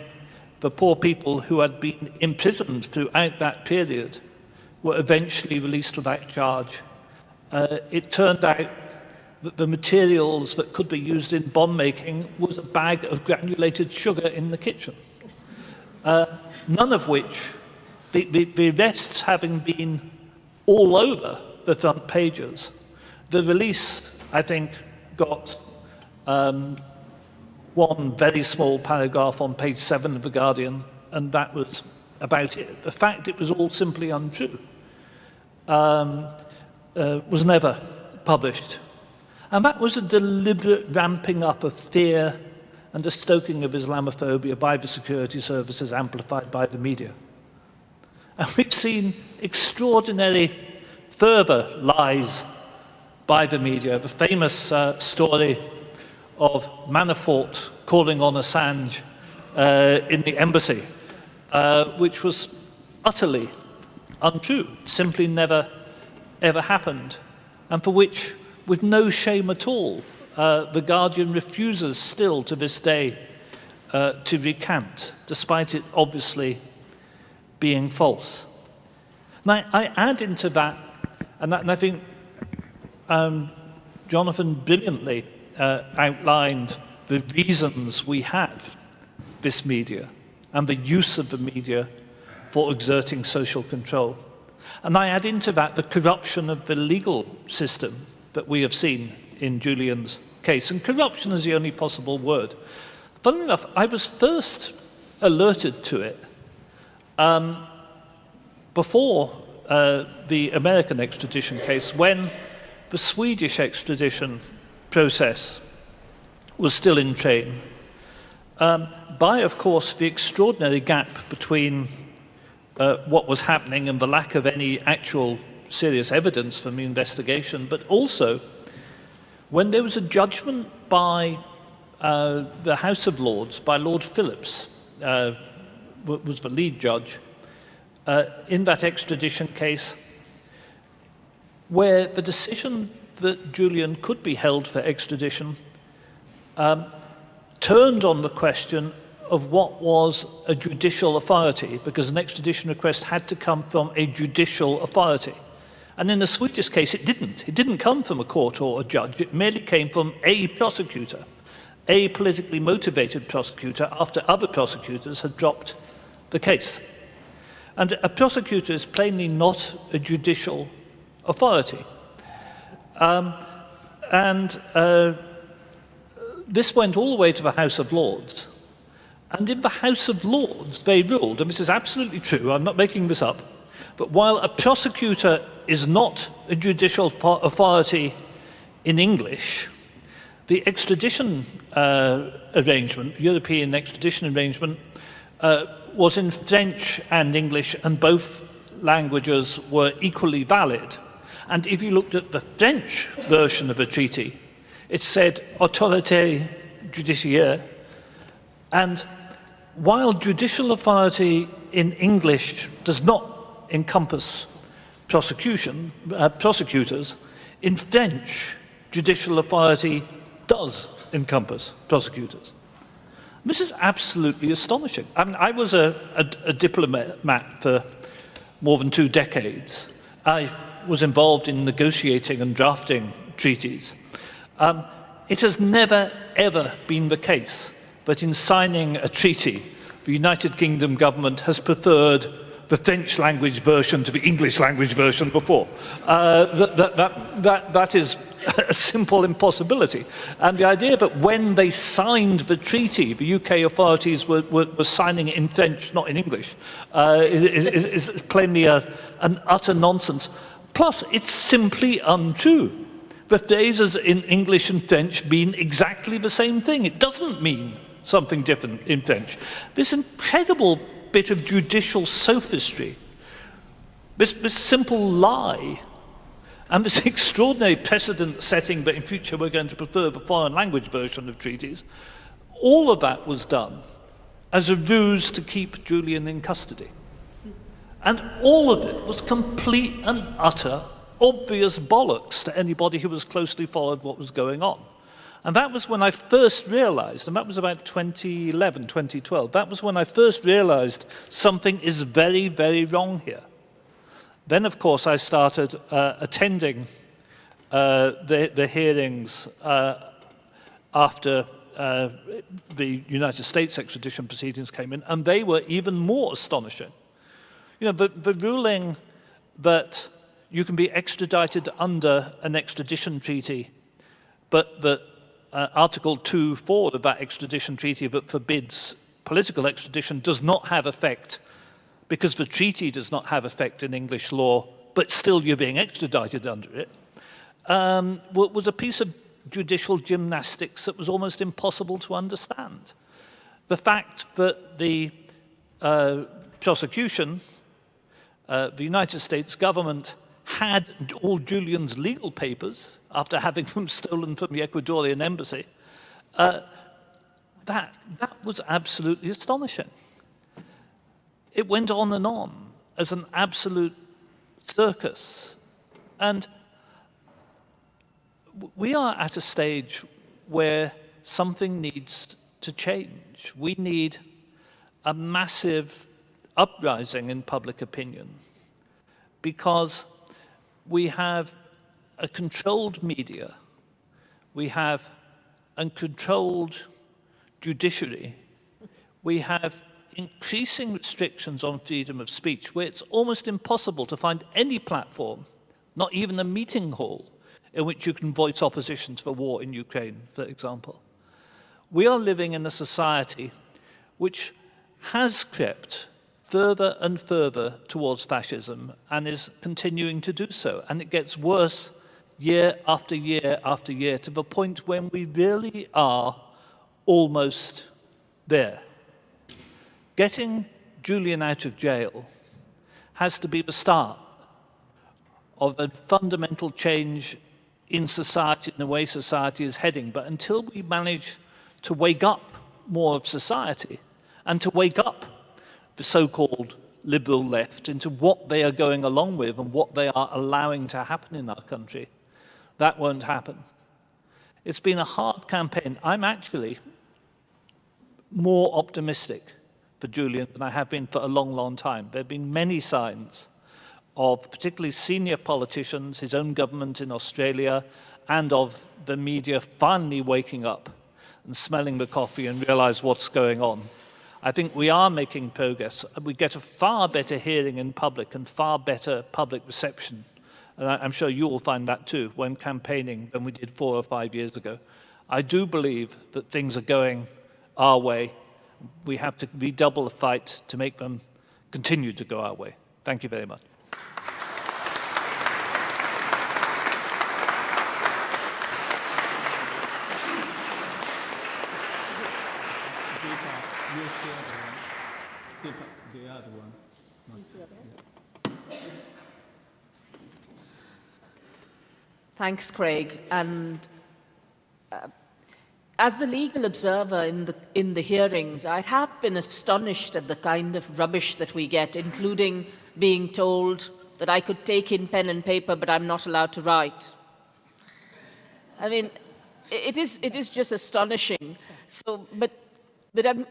the poor people who had been imprisoned throughout that period were eventually released without charge, it turned out that the materials that could be used in bomb making was a bag of granulated sugar in the kitchen. None of which, the arrests having been all over the front pages, the release, I think, got one very small paragraph on page 7 of The Guardian, and that was about it. The fact it was all simply untrue was never published. And that was a deliberate ramping up of fear and a stoking of Islamophobia by the security services, amplified by the media. And we've seen extraordinary further lies by the media. The famous story of Manafort calling on Assange in the embassy, which was utterly untrue, simply never ever happened, and for which, with no shame at all, The Guardian refuses still to this day to recant, despite it obviously being false. Now, I add into that, and I think Jonathan brilliantly outlined the reasons we have this media and the use of the media for exerting social control. And I add into that the corruption of the legal system that we have seen in Julian's case. And corruption is the only possible word. Funnily enough, I was first alerted to it before the American extradition case, when the Swedish extradition process was still in train, by, of course, the extraordinary gap between what was happening and the lack of any actual serious evidence from the investigation, but also when there was a judgment by the House of Lords, by Lord Phillips, was the lead judge, in that extradition case, where the decision that Julian could be held for extradition turned on the question of what was a judicial authority, because an extradition request had to come from a judicial authority. And in the Swedish case, it didn't. It didn't come from a court or a judge. It merely came from a prosecutor, a politically motivated prosecutor, after other prosecutors had dropped the case. And a prosecutor is plainly not a judicial authority. This went all the way to the House of Lords. And in the House of Lords, they ruled, and this is absolutely true, I'm not making this up, but while a prosecutor is not a judicial authority in English, the extradition arrangement, European extradition arrangement, was in French and English, and both languages were equally valid. And if you looked at the French version of the treaty, it said autorité judiciaire, and while judicial authority in English does not encompass prosecutors, in French, judicial authority does encompass prosecutors. This is absolutely astonishing. I mean, I was a diplomat for more than 2 decades. I was involved in negotiating and drafting treaties. It has never, ever been the case that in signing a treaty, the United Kingdom government has preferred the French language version to the English language version before. That is a simple impossibility. And the idea that when they signed the treaty, the UK authorities were signing it in French, not in English, is plainly an utter nonsense. Plus, it's simply untrue. The phrases in English and French mean exactly the same thing. It doesn't mean something different in French. This incredible bit of judicial sophistry, this simple lie, and this extraordinary precedent setting that in future we're going to prefer the foreign language version of treaties, all of that was done as a ruse to keep Julian in custody. And all of it was complete and utter obvious bollocks to anybody who was closely followed what was going on. And that was when I first realized, and that was about 2011, 2012, that was when I first realized something is very, very wrong here. Then, of course, I started attending the hearings after the United States extradition proceedings came in, and they were even more astonishing. You know, the ruling that you can be extradited under an extradition treaty, but that Article 2.4 of that extradition treaty that forbids political extradition does not have effect because the treaty does not have effect in English law, but still you're being extradited under it, was a piece of judicial gymnastics that was almost impossible to understand. The fact that the prosecution, the United States government, had all Julian's legal papers after having them stolen from the Ecuadorian embassy, That was absolutely astonishing. It went on and on as an absolute circus. And we are at a stage where something needs to change. We need a massive uprising in public opinion because we have a controlled media, we have a controlled judiciary, we have increasing restrictions on freedom of speech where it's almost impossible to find any platform, not even a meeting hall, in which you can voice opposition to the war in Ukraine, for example. We are living in a society which has crept further and further towards fascism and is continuing to do so. And it gets worse year after year after year to the point when we really are almost there. Getting Julian out of jail has to be the start of a fundamental change in society and the way society is heading. But until we manage to wake up more of society and to wake up the so-called liberal left into what they are going along with and what they are allowing to happen in our country, that won't happen. It's been a hard campaign. I'm actually more optimistic for Julian than I have been for a long, long time. There have been many signs of particularly senior politicians, his own government in Australia, and of the media finally waking up and smelling the coffee and realize what's going on. I think we are making progress. We get a far better hearing in public and far better public reception. And I'm sure you will find that too when campaigning than we did 4 or 5 years ago. I do believe that things are going our way. We have to redouble the fight to make them continue to go our way. Thank you very much.
The other one.
Thanks, Craig. And as the legal observer in the hearings, I have been astonished at the kind of rubbish that we get, including being told that I could take in pen and paper, but I'm not allowed to write. I mean, it is just astonishing. So, but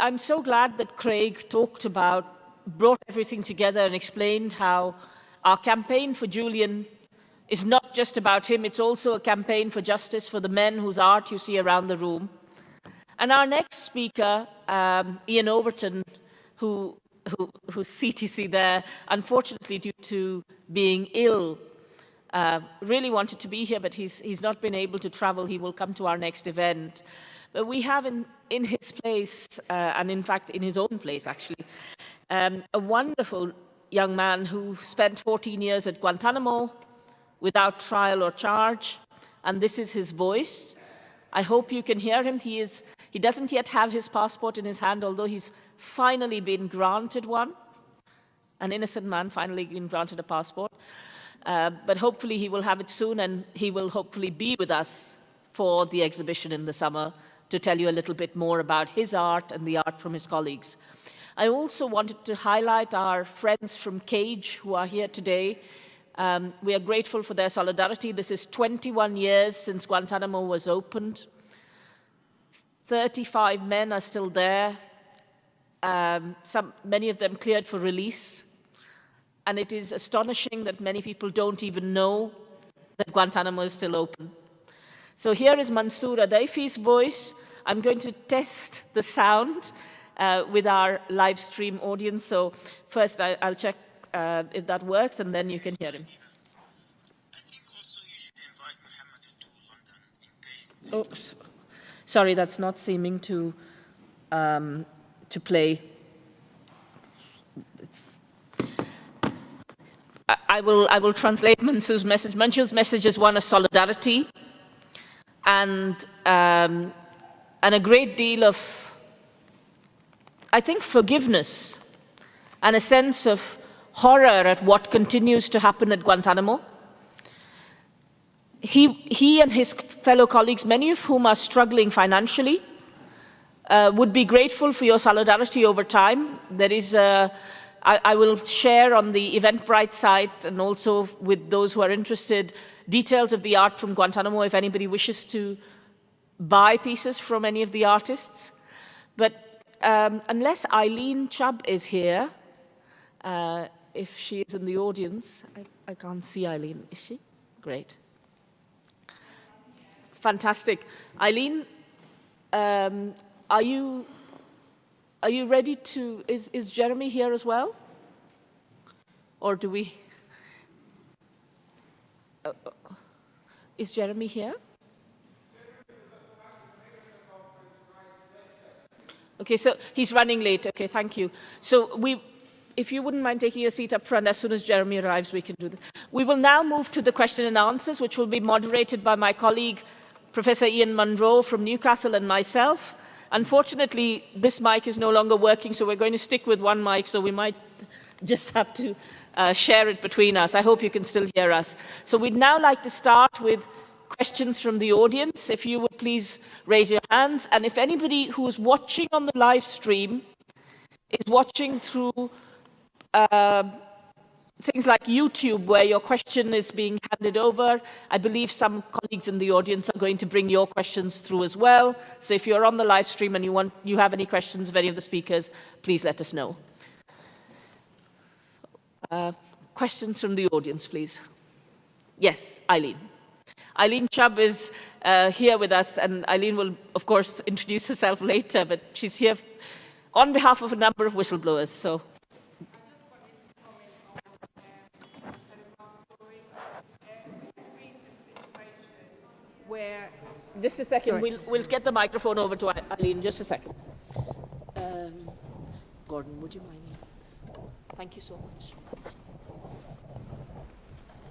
I'm so glad that Craig brought everything together and explained how our campaign for Julian is not just about him, it's also a campaign for justice for the men whose art you see around the room. And our next speaker, Ian Overton, who's CTC there, unfortunately due to being ill, really wanted to be here, but he's not been able to travel. He will come to our next event. But we have in his place, and in fact in his own place actually, a wonderful young man who spent 14 years at Guantanamo without trial or charge, and this is his voice. I hope you can hear him. He doesn't yet have his passport in his hand, although he's finally been granted one. An innocent man finally been granted a passport. But hopefully he will have it soon, and he will hopefully be with us for the exhibition in the summer to tell you a little bit more about his art and the art from his colleagues. I also wanted to highlight our friends from CAGE who are here today. We are grateful for their solidarity. This is 21 years since Guantanamo was opened. 35 men are still there. Many of them cleared for release. And it is astonishing that many people don't even know that Guantanamo is still open. So here is Mansour Adaifi's voice. I'm going to test the sound with our live stream audience. So first I'll check if that works, and then you can hear him.
I think also you should invite Mohammed to London in case.
Oh, sorry, that's not seeming to play. I will translate Mansour's message. Mansour's message is one of solidarity and a great deal of, I think, forgiveness and a sense of horror at what continues to happen at Guantanamo. He and his fellow colleagues, many of whom are struggling financially,
would be grateful for your solidarity over time. There is I will share on the Eventbrite site and also with those who are interested details of the art from Guantanamo if anybody wishes to buy pieces from any of the artists. But unless Eileen Chubb is here, if she is in the audience, I can't see Eileen, is she? Great. Fantastic. Eileen, are you ready to, is Jeremy here as well? Or do we, is Jeremy here? Okay, so he's running late. Okay, thank you. So if you wouldn't mind taking a seat up front, as soon as Jeremy arrives, we can do that. We will now move to the question and answers, which will be moderated by my colleague, Professor Ian Munro from Newcastle, and myself. Unfortunately, this mic is no longer working, so we're going to stick with one mic, so we might just have to share it between us. I hope you can still hear us. So we'd now like to start with questions from the audience. If you would please raise your hands. And if anybody who's watching on the live stream is watching through things like YouTube, where your question is being handed over, I believe some colleagues in the audience are going to bring your questions through as well. So if you're on the live stream and you have any questions of any of the speakers, please let us know. Questions from the audience, please. Yes, Eileen. Eileen Chubb is here with us, and Eileen will, of course, introduce herself later, but she's here on behalf of a number of whistleblowers. So.
Where
just a second, we'll get the microphone over to Eileen. Just a second. Gordon, would you mind? Thank you so much.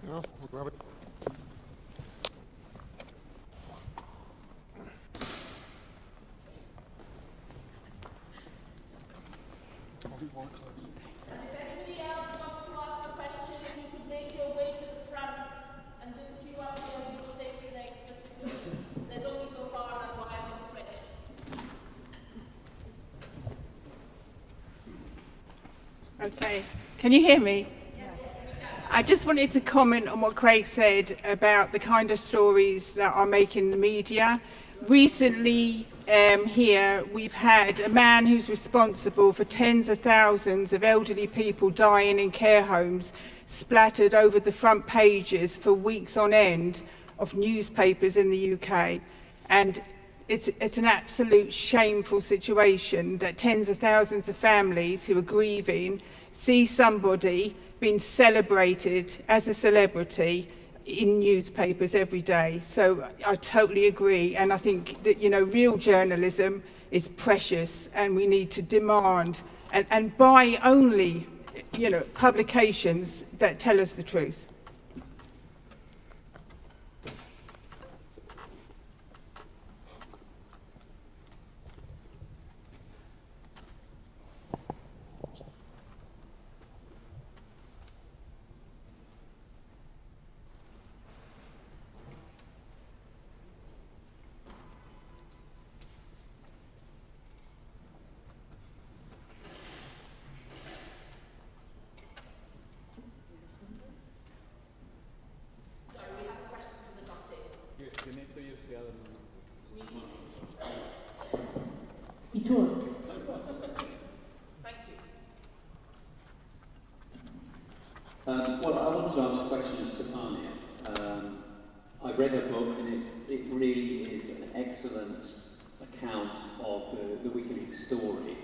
No, we'll grab it.
Okay, can you hear me? I just wanted to comment on what Craig said about the kind of stories that are making the media. Recently here we've had a man who's responsible for tens of thousands of elderly people dying in care homes splattered over the front pages for weeks on end of newspapers in the UK. And it's an absolute shameful situation that tens of thousands of families who are grieving see somebody being celebrated as a celebrity in newspapers every day. So I totally agree, and I think that, you know, real journalism is precious, and we need to demand and buy only, you know, publications that tell us the truth.
Well, I wanted to ask a question of Stefania. I read her book, and it really is an excellent account of the WikiLeaks story,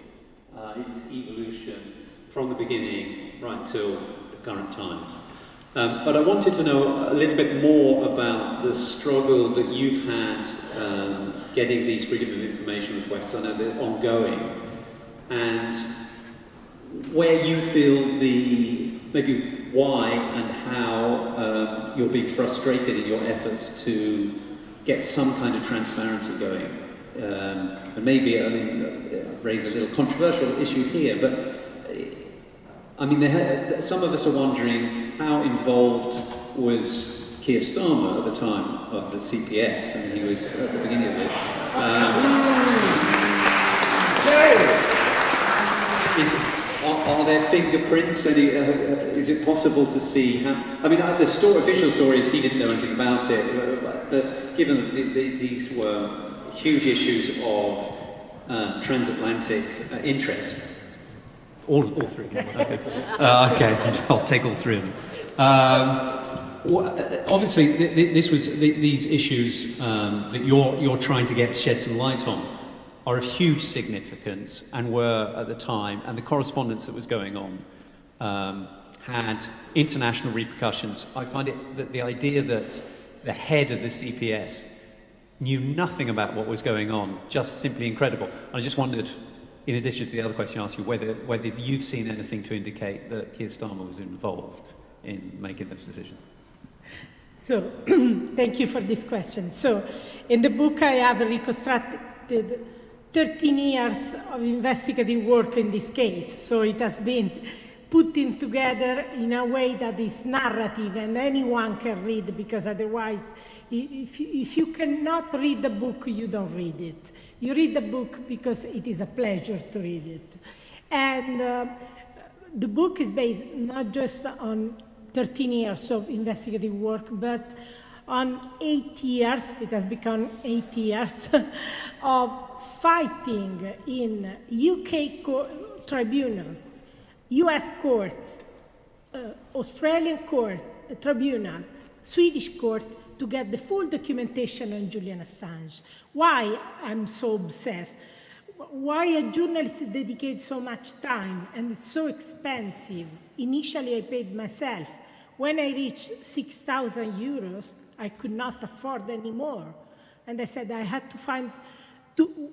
its evolution from the beginning right till the current times. But I wanted to know a little bit more about the struggle that you've had getting these freedom of information requests. I know they're ongoing, and where you feel maybe why and how you're being frustrated in your efforts to get some kind of transparency going. And maybe, I mean, raise a little controversial issue here, but I mean, some of us are wondering how involved was Keir Starmer at the time of the CPS. I mean, he was at the beginning of this. are there fingerprints? Is it possible to see how? I mean, the official story is he didn't know anything about it, but given that these were huge issues of transatlantic interest, all three. Okay, okay, I'll take all three of them. Obviously, these issues that you're trying to shed some light on are of huge significance and were at the time, and the correspondence that was going on had international repercussions. I find it that the idea that the head of the CPS knew nothing about what was going on, just simply incredible. I just wondered, in addition to the other question I asked you, whether you've seen anything to indicate that Keir Starmer was involved in making those decisions.
So, thank you for this question. So, in the book I have reconstructed 13 years of investigative work in this case. So it has been putting together in a way that is narrative and anyone can read, because otherwise, if you cannot read the book, you don't read it. You read the book because it is a pleasure to read it. And the book is based not just on 13 years of investigative work, but on 8 years, it has become 8 years, of fighting in UK tribunals, US courts, Australian court, tribunal, Swedish court, to get the full documentation on Julian Assange. Why I'm so obsessed? Why a journalist dedicates so much time and it's so expensive? Initially, I paid myself. When I reached 6,000 euros, I could not afford any more. And I said I had to find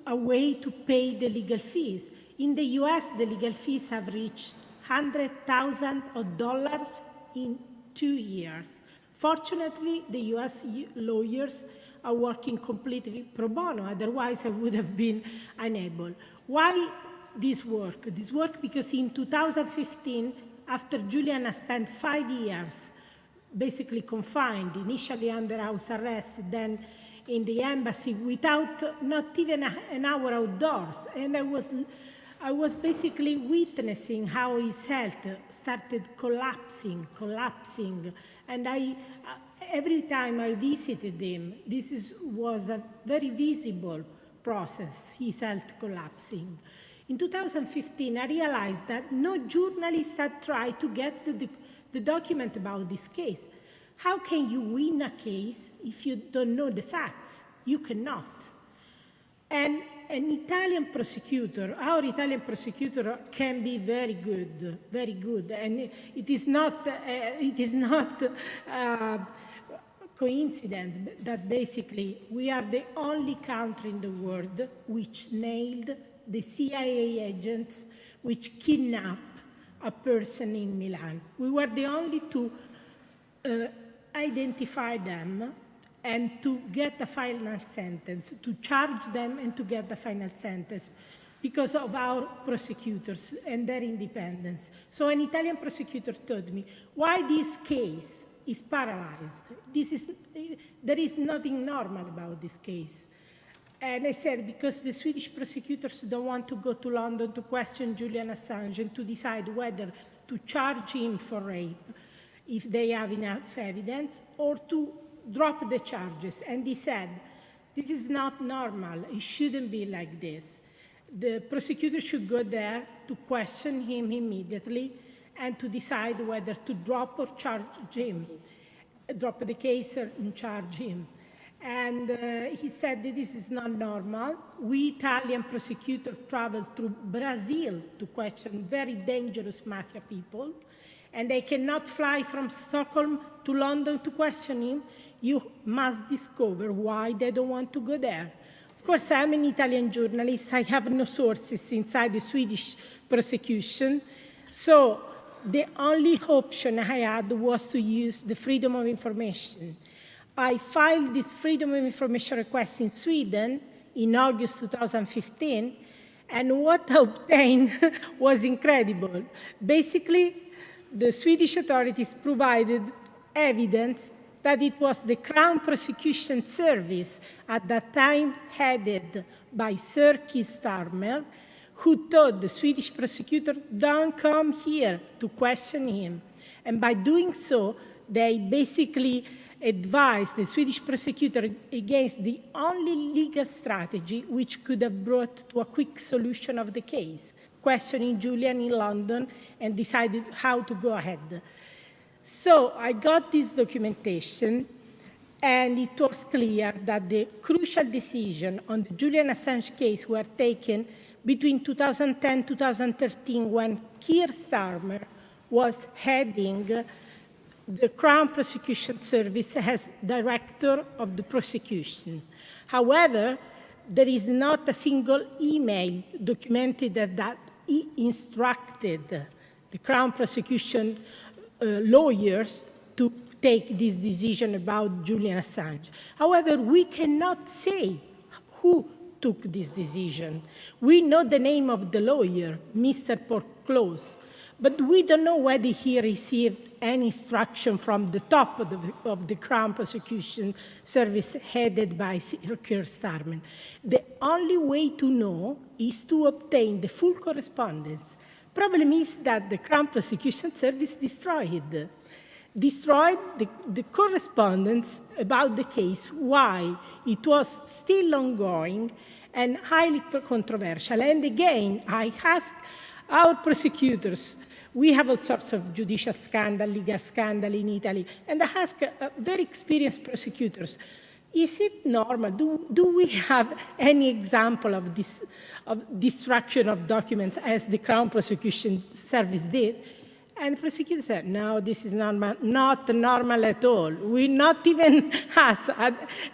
a way to pay the legal fees. In the US, the legal fees have reached $100,000 in 2 years. Fortunately, the US lawyers are working completely pro bono, otherwise I would have been unable. Why this work? This work because in 2015, after Julian has spent 5 years basically confined, initially under house arrest, then in the embassy without not even an hour outdoors. And I was basically witnessing how his health started collapsing. And every time I visited him, was a very visible process, his health collapsing. In 2015, I realized that no journalist had tried to get the document about this case. How can you win a case if you don't know the facts? You cannot. And an Italian prosecutor, our Italian prosecutor, can be very good, and it is not coincidence that basically we are the only country in the world which nailed the CIA agents which kidnapped a person in Milan. We were the only to identify them and to get a final sentence, to charge them and to get the final sentence because of our prosecutors and their independence. So an Italian prosecutor told me, why this case is paralyzed? There is nothing normal about this case. And I said, because the Swedish prosecutors don't want to go to London to question Julian Assange and to decide whether to charge him for rape, if they have enough evidence, or to drop the charges. And he said, this is not normal. It shouldn't be like this. The prosecutor should go there to question him immediately and to decide whether to drop or charge him, drop the case and charge him. And he said that this is not normal. We Italian prosecutors traveled through Brazil to question very dangerous mafia people, and they cannot fly from Stockholm to London to question him. You must discover why they don't want to go there. Of course, I'm an Italian journalist. I have no sources inside the Swedish prosecution. So the only option I had was to use the freedom of information. I filed this freedom of information request in Sweden in August 2015, and what I obtained was incredible. Basically, the Swedish authorities provided evidence that it was the Crown Prosecution Service, at that time headed by Sir Keir Starmer, who told the Swedish prosecutor, don't come here to question him. And by doing so, they basically advised the Swedish prosecutor against the only legal strategy which could have brought to a quick solution of the case, questioning Julian in London and decided how to go ahead. So I got this documentation, and it was clear that the crucial decision on the Julian Assange case were taken between 2010 and 2013 when Keir Starmer was heading the Crown Prosecution Service as director of the prosecution. However, there is not a single email documented that he instructed the Crown Prosecution lawyers to take this decision about Julian Assange. However, we cannot say who took this decision. We know the name of the lawyer, Mr. Portclose, but we don't know whether he received any instruction from the top of the Crown Prosecution Service headed by Sir Keir Starmer. The only way to know is to obtain the full correspondence. Problem is that the Crown Prosecution Service destroyed the correspondence about the case while it was still ongoing and highly controversial. And again, I ask our prosecutors, we have all sorts of judicial scandal, legal scandal in Italy, and I ask very experienced prosecutors, is it normal? Do we have any example of this destruction of documents as the Crown Prosecution Service did? And the prosecutor said, no, this is not normal at all. We not even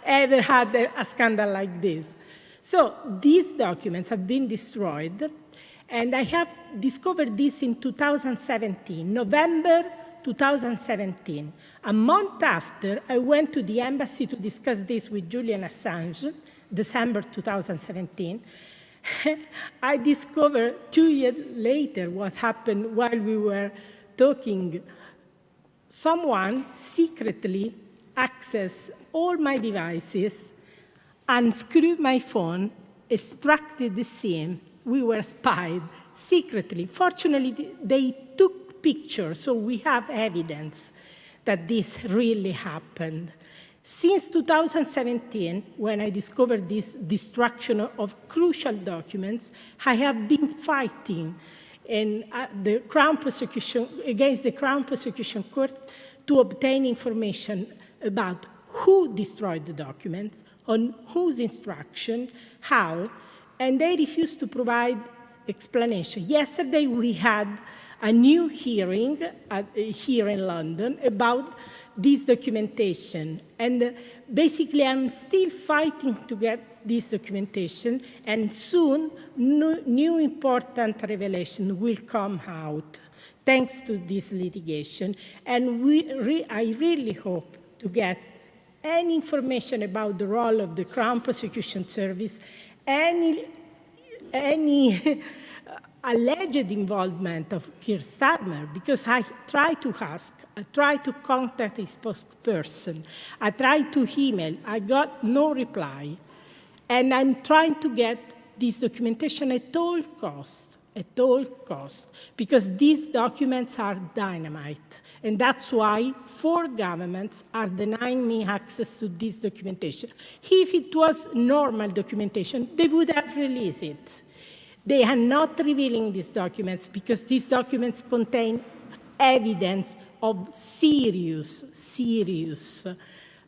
ever had a scandal like this. So these documents have been destroyed, and I have discovered this in 2017, November 2017. A month after, I went to the embassy to discuss this with Julian Assange, December 2017. I discovered 2 years later what happened while we were talking. Someone secretly accessed all my devices, unscrewed my phone, extracted the SIM. We were spied secretly. Fortunately, they took pictures, so we have evidence that this really happened. Since 2017, when I discovered this destruction of crucial documents, I have been fighting against the Crown Prosecution Court to obtain information about who destroyed the documents, on whose instruction, how, and they refused to provide explanation. Yesterday, we had a new hearing here in London about this documentation. And basically, I'm still fighting to get this documentation, and soon, new important revelation will come out thanks to this litigation. And I really hope to get any information about the role of the Crown Prosecution Service, any alleged involvement of Keir Starmer, because I tried to ask, I tried to contact his spokesperson, I tried to email, I got no reply. And I'm trying to get this documentation at all costs, because these documents are dynamite. And that's why 4 governments are denying me access to this documentation. If it was normal documentation, they would have released it. They are not revealing these documents because these documents contain evidence of serious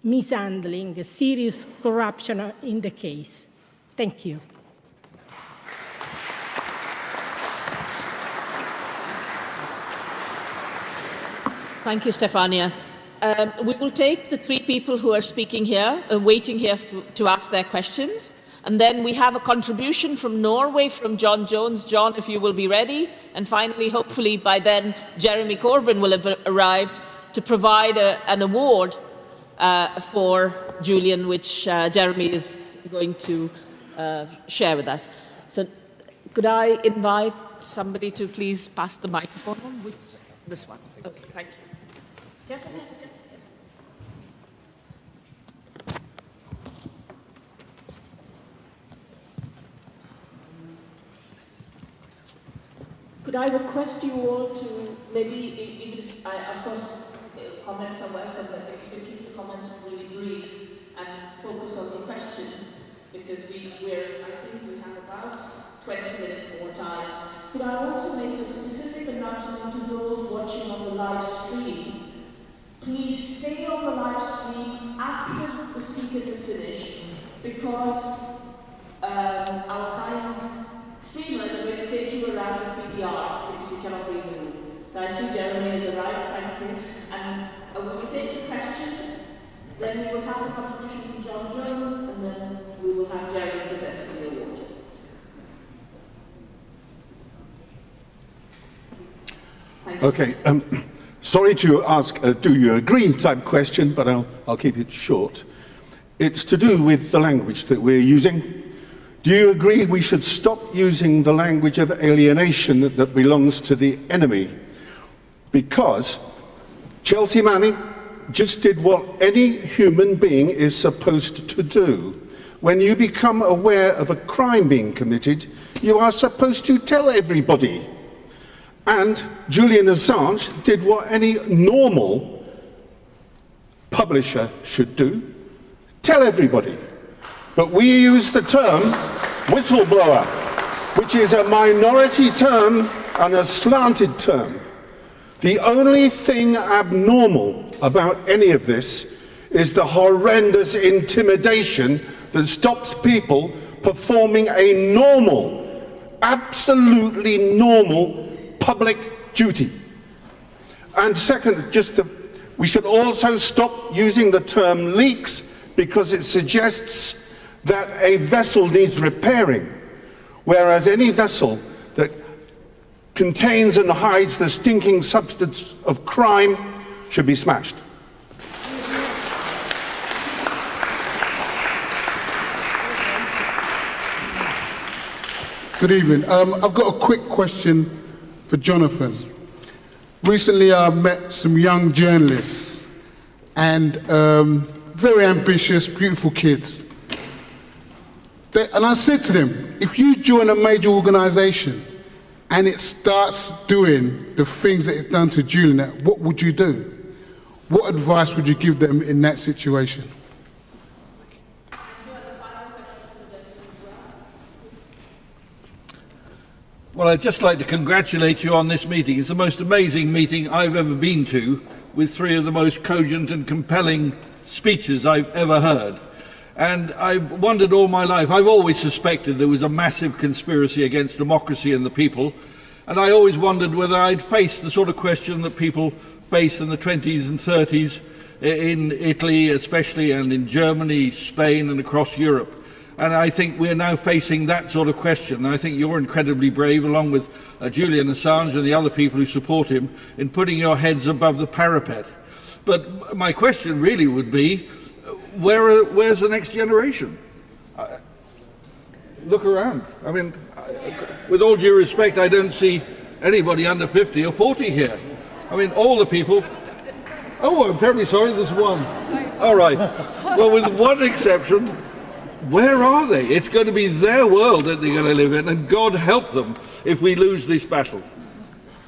mishandling, serious corruption in the case. Thank you.
Thank you, Stefania. We will take the 3 people who are speaking here, waiting here to ask their questions. And then we have a contribution from Norway, from John Jones. John, if you will be ready. And finally, hopefully by then, Jeremy Corbyn will have arrived to provide an award for Julian, which Jeremy is going to share with us. So could I invite somebody to please pass the microphone on? This one. Okay, thank you. Could I request you all to maybe, even if, of course, comments are welcome, but if you keep the comments really brief and focus on the questions, because I think we have about 20 minutes more time. Could I also make a specific announcement to those watching on the live stream? Please stay on the live stream after the speakers have finished, because our kind streamers are going to take you around to see the art, because you cannot be in the room. So I see Jeremy has arrived, thank you. And when we take the questions, then we will have a contribution from John Jones, and then we will have Jeremy presenting the award. Thank you.
Okay, sorry to ask a do you agree type question, but I'll keep it short. It's to do with the language that we're using. Do you agree we should stop using the language of alienation that belongs to the enemy? Because Chelsea Manning just did what any human being is supposed to do. When you become aware of a crime being committed, you are supposed to tell everybody. And Julian Assange did what any normal publisher should do, tell everybody. But we use the term whistleblower, which is a minority term and a slanted term. The only thing abnormal about any of this is the horrendous intimidation that stops people performing a normal, absolutely normal public duty. And second, we should also stop using the term leaks, because it suggests that a vessel needs repairing, whereas any vessel that contains and hides the stinking substance of crime should be smashed.
Good evening. I've got a quick question for Jonathan. Recently I met some young journalists and very ambitious, beautiful kids. And I said to them, if you join a major organisation and it starts doing the things that it's done to Julian, what would you do? What advice would you give them in that situation?
Well, I'd just like to congratulate you on this meeting. It's the most amazing meeting I've ever been to, with three of the most cogent and compelling speeches I've ever heard. And I've wondered all my life, I've always suspected there was a massive conspiracy against democracy and the people, and I always wondered whether I'd face the sort of question that people faced in the 20s and 30s in Italy especially, and in Germany, Spain, and across Europe. And I think we're now facing that sort of question. And I think you're incredibly brave, along with Julian Assange and the other people who support him, in putting your heads above the parapet. But my question really would be, where's the next generation? Look around. I mean, with all due respect, I don't see anybody under 50 or 40 here. I mean, all the people... Oh, I'm terribly sorry, there's one. All right. Well, with one exception, where are they? It's going to be their world that they're going to live in, and God help them if we lose this battle.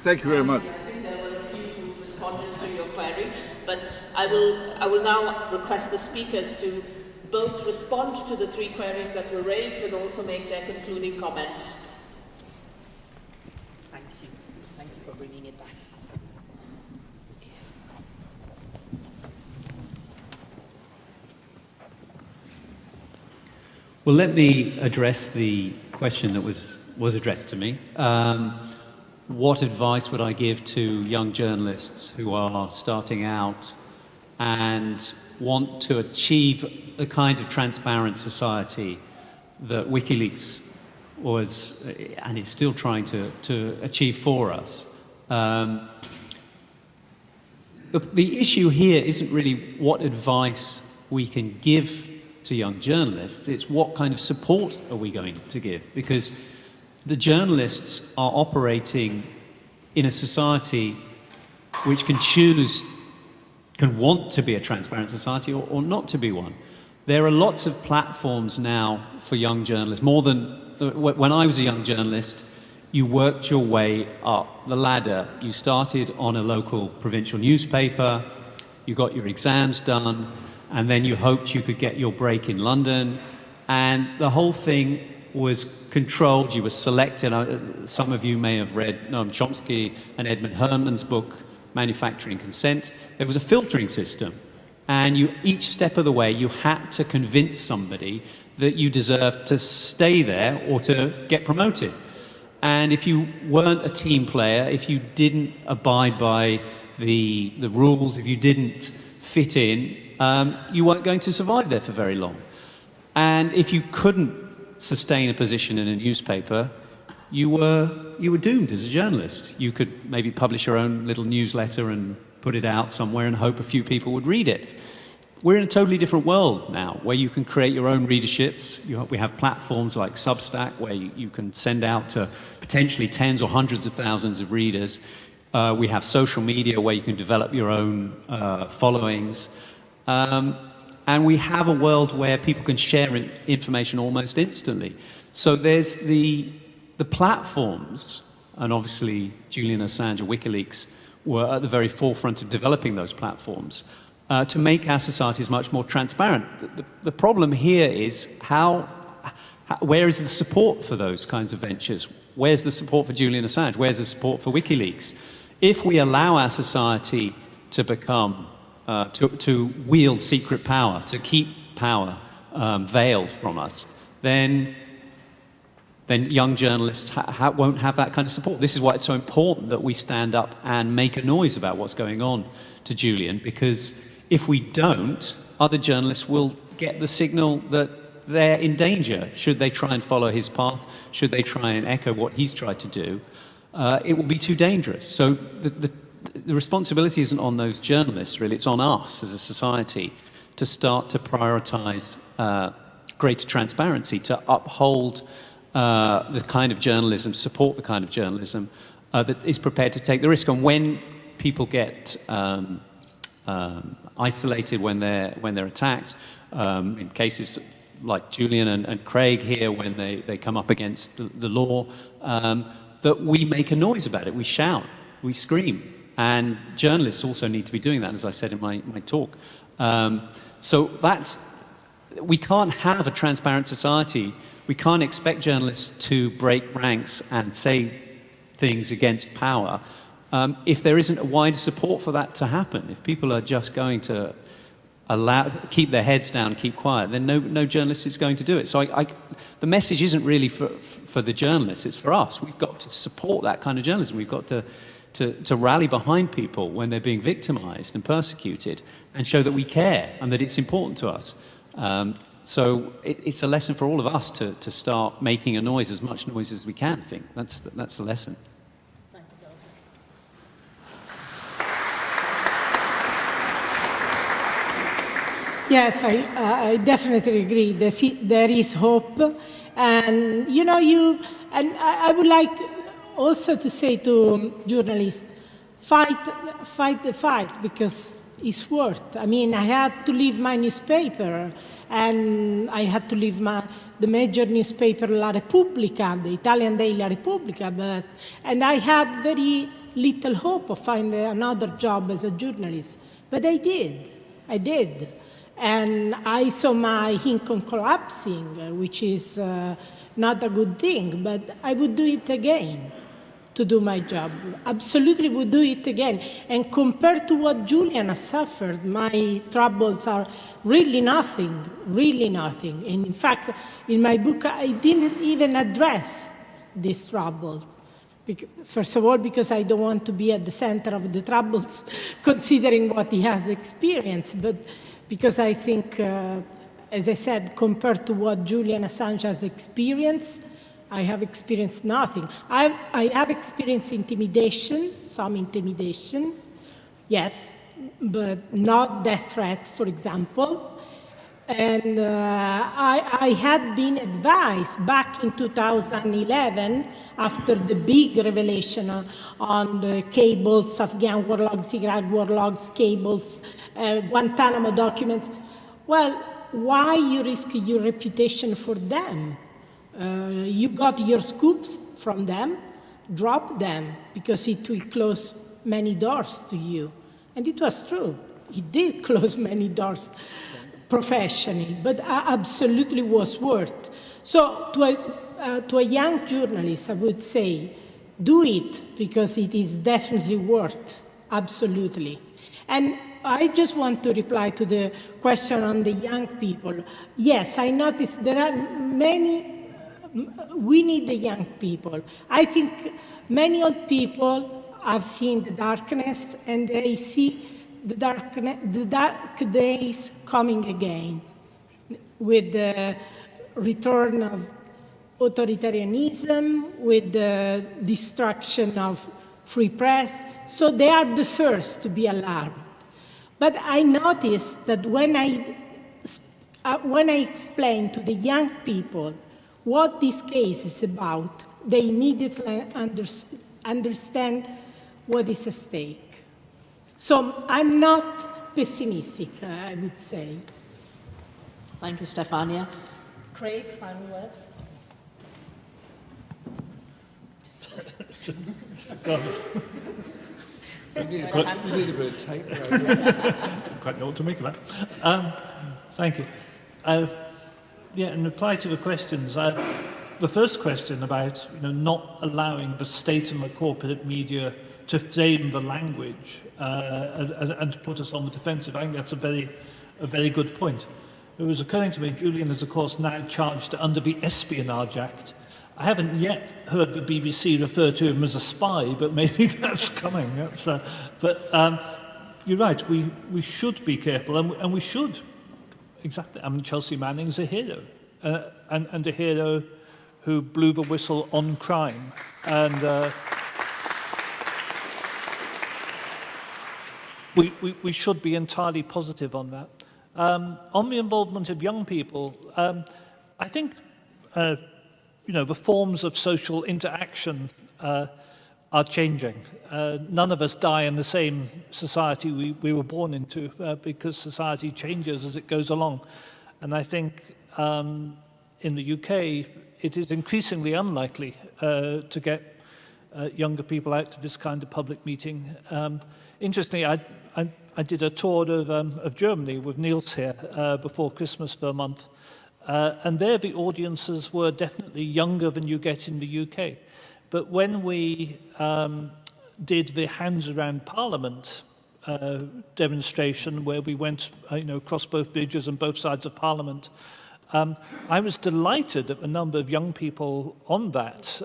Thank you very much.
I think there were a few who responded to your query, but I will now request the speakers to both respond to the three queries that were raised and also make their concluding comments. Thank you. Thank you for bringing it back.
Well, let me address the question that was addressed to me. What advice would I give to young journalists who are starting out and want to achieve the kind of transparent society that WikiLeaks was and is still trying to achieve for us? The issue here isn't really what advice we can give to young journalists, it's what kind of support are we going to give? Because the journalists are operating in a society which can want to be a transparent society or not to be one. There are lots of platforms now for young journalists, more than when I was a young journalist. you worked your way up the ladder. You started on a local provincial newspaper, you got your exams done, and then you hoped you could get your break in London, and the whole thing was controlled. You were selected. Some of you may have read Noam Chomsky and Edmund Herman's book, Manufacturing Consent. There was a filtering system, and each step of the way you had to convince somebody that you deserved to stay there or to get promoted. And if you weren't a team player, if you didn't abide by the rules, if you didn't fit in, you weren't going to survive there for very long. And if you couldn't sustain a position in a newspaper, you were doomed as a journalist. You could maybe publish your own little newsletter and put it out somewhere and hope a few people would read it. We're in a totally different world now, where you can create your own readerships. We have platforms like Substack, where you can send out to potentially tens or hundreds of thousands of readers. We have social media, where you can develop your own followings. And we have a world where people can share information almost instantly. So there's the platforms, and obviously Julian Assange and WikiLeaks were at the very forefront of developing those platforms to make our societies much more transparent. The problem here is where is the support for those kinds of ventures? Where's the support for Julian Assange? Where's the support for WikiLeaks? If we allow our society to become to wield secret power, to keep power veiled from us, then young journalists won't have that kind of support. This is why it's so important that we stand up and make a noise about what's going on to Julian, because if we don't, other journalists will get the signal that they're in danger. Should they try and follow his path, should they try and echo what he's tried to do, it will be too dangerous. So the responsibility isn't on those journalists, really. It's on us as a society to start to prioritize greater transparency, to uphold the kind of journalism, support the kind of journalism that is prepared to take the risk. And when people get isolated, when they're attacked, in cases like Julian and Craig here, when they come up against the law, that we make a noise about it. We shout, we scream. And journalists also need to be doing that, as I said in my talk. So we can't have a transparent society. We can't expect journalists to break ranks and say things against power if there isn't a wider support for that to happen. If people are just going to keep their heads down, keep quiet, then no journalist is going to do it. So the message isn't really for the journalists, it's for us. We've got to support that kind of journalism. We've got to rally behind people when they're being victimized and persecuted and show that we care and that it's important to us. So it's a lesson for all of us to start making a noise, as much noise as we can, I think. That's the lesson.
Yes, I definitely agree. There is hope. And, and I would like also to say to journalists, fight the fight, because it's worth. I mean, I had to leave my newspaper, and I had to leave the major newspaper La Repubblica, the Italian daily La Repubblica, and I had very little hope of finding another job as a journalist. But I did. And I saw my income collapsing, which is not a good thing, but I would do it again to do my job. Absolutely would do it again. And compared to what Julian has suffered, my troubles are really nothing. And in fact, in my book, I didn't even address these troubles. First of all, because I don't want to be at the center of the troubles, considering what he has experienced, but because I think, as I said, compared to what Julian Assange has experienced, I have experienced nothing. I have experienced some intimidation, yes, but not death threat, for example. And I had been advised back in 2011, after the big revelation on the cables, Afghan war logs, Iraq war logs, cables, Guantanamo documents. Well, why you risk your reputation for them? You got your scoops from them, drop them because it will close many doors to you. And it was true. It did close many doors professionally, but absolutely was worth. So to a young journalist, I would say, do it because it is definitely worth, absolutely. And I just want to reply to the question on the young people. Yes, I noticed there are many, we need the young people. I think many old people have seen the darkness and they see the dark days coming again with the return of authoritarianism, with the destruction of free press. So they are the first to be alarmed. But I noticed that when I explain to the young people what this case is about, they immediately understand what is at stake. So I'm not pessimistic, I would say.
Thank you, Stefania. Craig, final words?
We need a bit of tape. Don't
quite know what to make of that. Thank you. Yeah, in reply to the questions, the first question about not allowing the state and the corporate media to frame the language and to put us on the defensive, I think that's a very good point. It was occurring to me, Julian is of course now charged under the Espionage Act. I haven't yet heard the BBC refer to him as a spy, but maybe that's coming. You're right, we should be careful, and we should. Exactly. I mean, Chelsea Manning's a hero, and a hero who blew the whistle on crime. And we should be entirely positive on that. On the involvement of young people, I think the forms of social interaction are changing. None of us die in the same society we were born into because society changes as it goes along. And I think in the UK, it is increasingly unlikely to get younger people out to this kind of public meeting. Interestingly, I did a tour of Germany with Niels here before Christmas for a month. And there the audiences were definitely younger than you get in the UK. But when we did the Hands Around Parliament demonstration, where we went across both bridges and both sides of Parliament, I was delighted at the number of young people on that.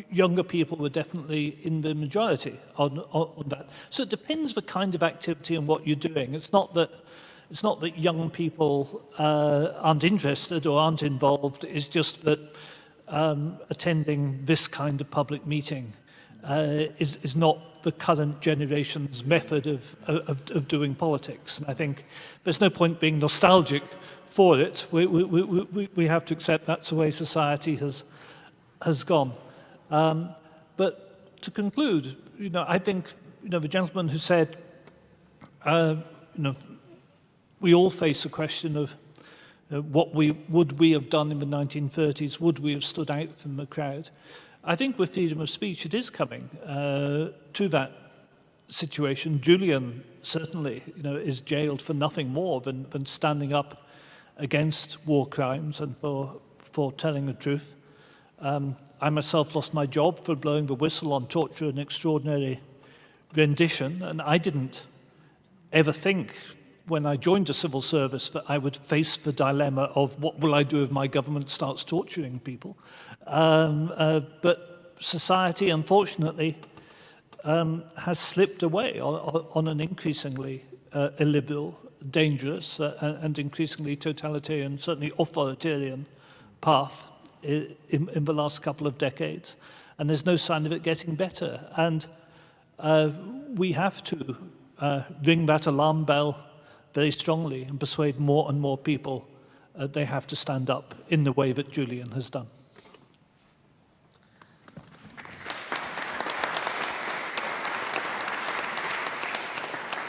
Younger people were definitely in the majority on that. So it depends the kind of activity and what you're doing. It's not that young people aren't interested or aren't involved. It's just that attending this kind of public meeting is not the current generation's method of doing politics. And I think there's no point being nostalgic for it. We have to accept that's the way society has gone. But to conclude, I think the gentleman who said, we all face a question of what would we have done in the 1930s? Would we have stood out from the crowd? I think with freedom of speech, it is coming to that situation. Julian certainly, is jailed for nothing more than standing up against war crimes and for telling the truth. I myself lost my job for blowing the whistle on torture and extraordinary rendition, and I didn't ever think when I joined the civil service that I would face the dilemma of what will I do if my government starts torturing people. But society, unfortunately, has slipped away on an increasingly illiberal, dangerous, and increasingly totalitarian, certainly authoritarian path in the last couple of decades. And there's no sign of it getting better. And we have to ring that alarm bell very strongly and persuade more and more people they have to stand up in the way that Julian has done.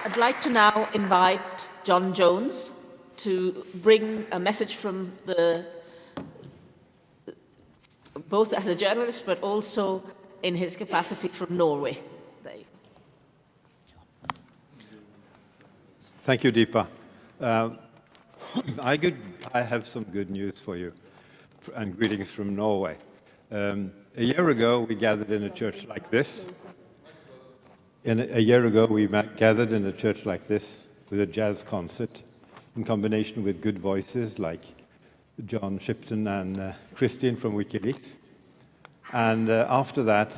I'd like to now invite John Jones to bring a message from the
both as a journalist but also in his capacity from Norway. There you go.
Thank you, Deepa. I have some good news for you, and greetings from Norway. A year ago, we gathered in a church like this. A year ago, we gathered in a church like this with a jazz concert in combination with good voices like John Shipton and Christine from WikiLeaks. And after that,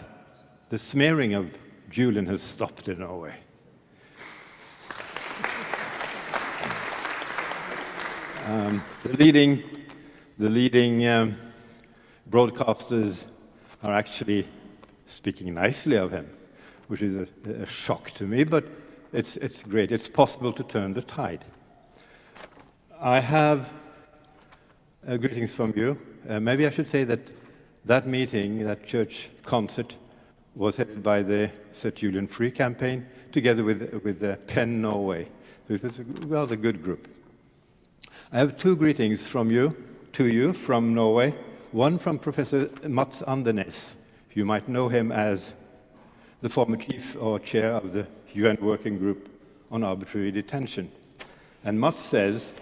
the smearing of Julian has stopped in Norway. The leading broadcasters are actually speaking nicely of him, which is a shock to me, but it's great. It's possible to turn the tide. I have greetings from you. Maybe I should say that that meeting, that church concert, was headed by the Set Julian Free campaign, together with PEN Norway. It was a rather good group. I have two greetings from you, to you from Norway. One from Professor Mats Andenæs. You might know him as the former chief or chair of the UN Working Group on Arbitrary Detention. And Mats says,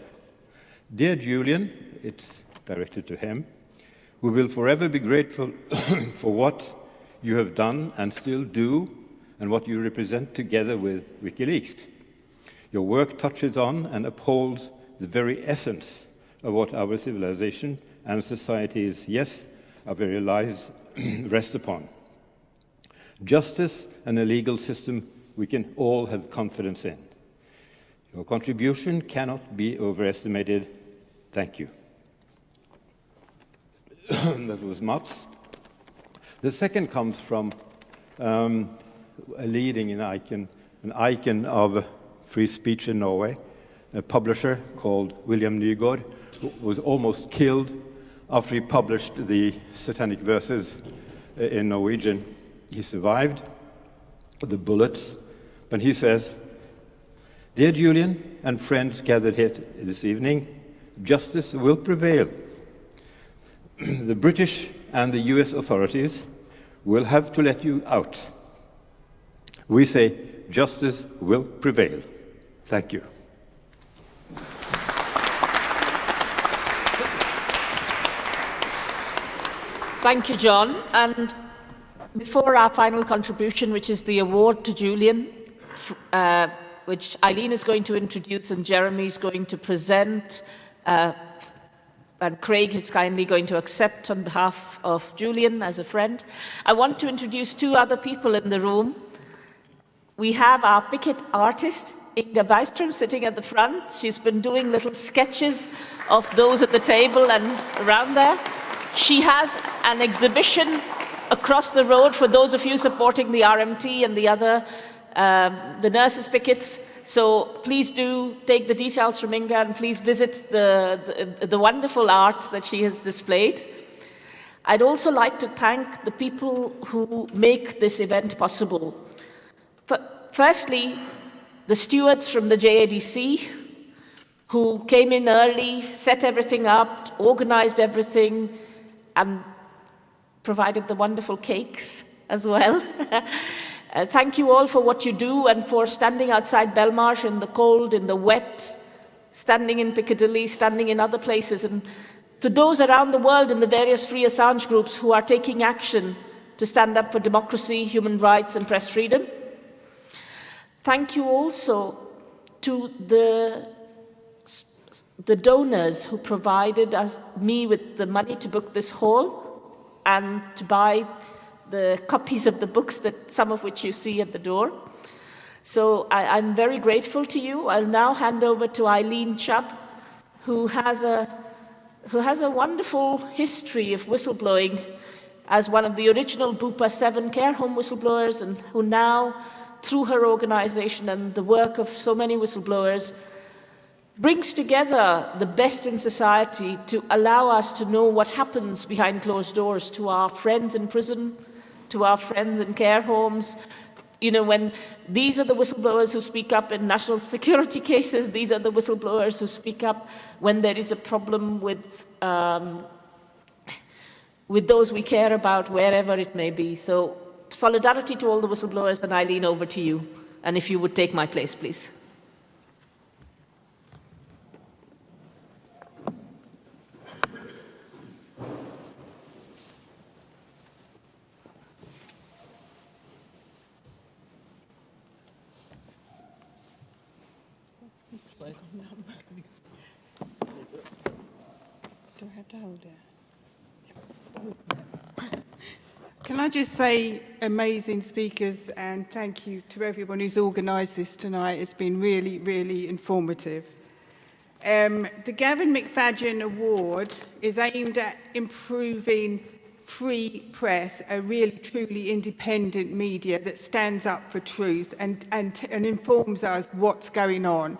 "Dear Julian," it's directed to him, "we will forever be grateful for what you have done and still do, and what you represent together with WikiLeaks. Your work touches on and upholds the very essence of what our civilization and society's, yes, our very lives rest upon. Justice and a legal system we can all have confidence in. Your contribution cannot be overestimated. Thank you." That was Mats. The second comes from a leading an icon of free speech in Norway, a publisher called William Nygaard, who was almost killed after he published the Satanic Verses in Norwegian. He survived the bullets, but he says, "Dear Julian and friends gathered here this evening, justice will prevail. The British and the US authorities will have to let you out. We say justice will prevail. Thank you."
Thank you, John. And before our final contribution, which is the award to Julian, which Eileen is going to introduce and Jeremy is going to present, and Craig is kindly going to accept on behalf of Julian as a friend, I want to introduce two other people in the room. We have our Picket artist, Inga Byström, sitting at the front. She's been doing little sketches of those at the table and around there. She has an exhibition across the road for those of you supporting the RMT and the other, the nurses' pickets. So please do take the details from Inga and please visit the wonderful art that she has displayed. I'd also like to thank the people who make this event possible. Firstly, the stewards from the JADC, who came in early, set everything up, organized everything, and provided the wonderful cakes as well. Thank you all for what you do and for standing outside Belmarsh in the cold, in the wet, standing in Piccadilly, standing in other places, and to those around the world in the various Free Assange groups who are taking action to stand up for democracy, human rights, and press freedom. Thank you also to the donors who provided me with the money to book this hall and to buy the copies of the books, that some of which you see at the door. So I'm very grateful to you. I'll now hand over to Eileen Chubb, who has a wonderful history of whistleblowing as one of the original Bupa 7 care home whistleblowers, and who now, through her organization and the work of so many whistleblowers, brings together the best in society to allow us to know what happens behind closed doors to our friends in prison, to our friends in care homes. You know, when these are the whistleblowers who speak up in national security cases, these are the whistleblowers who speak up when there is a problem with with those we care about, wherever it may be. So solidarity to all the whistleblowers, and I lean over to you. And if you would take my place, please.
Do I have to hold it? Can I just say, amazing speakers, and thank you to everyone who's organised this tonight. It's been really, really informative. The Gavin McFadyen Award is aimed at improving free press, a really, truly independent media that stands up for truth and informs us what's going on.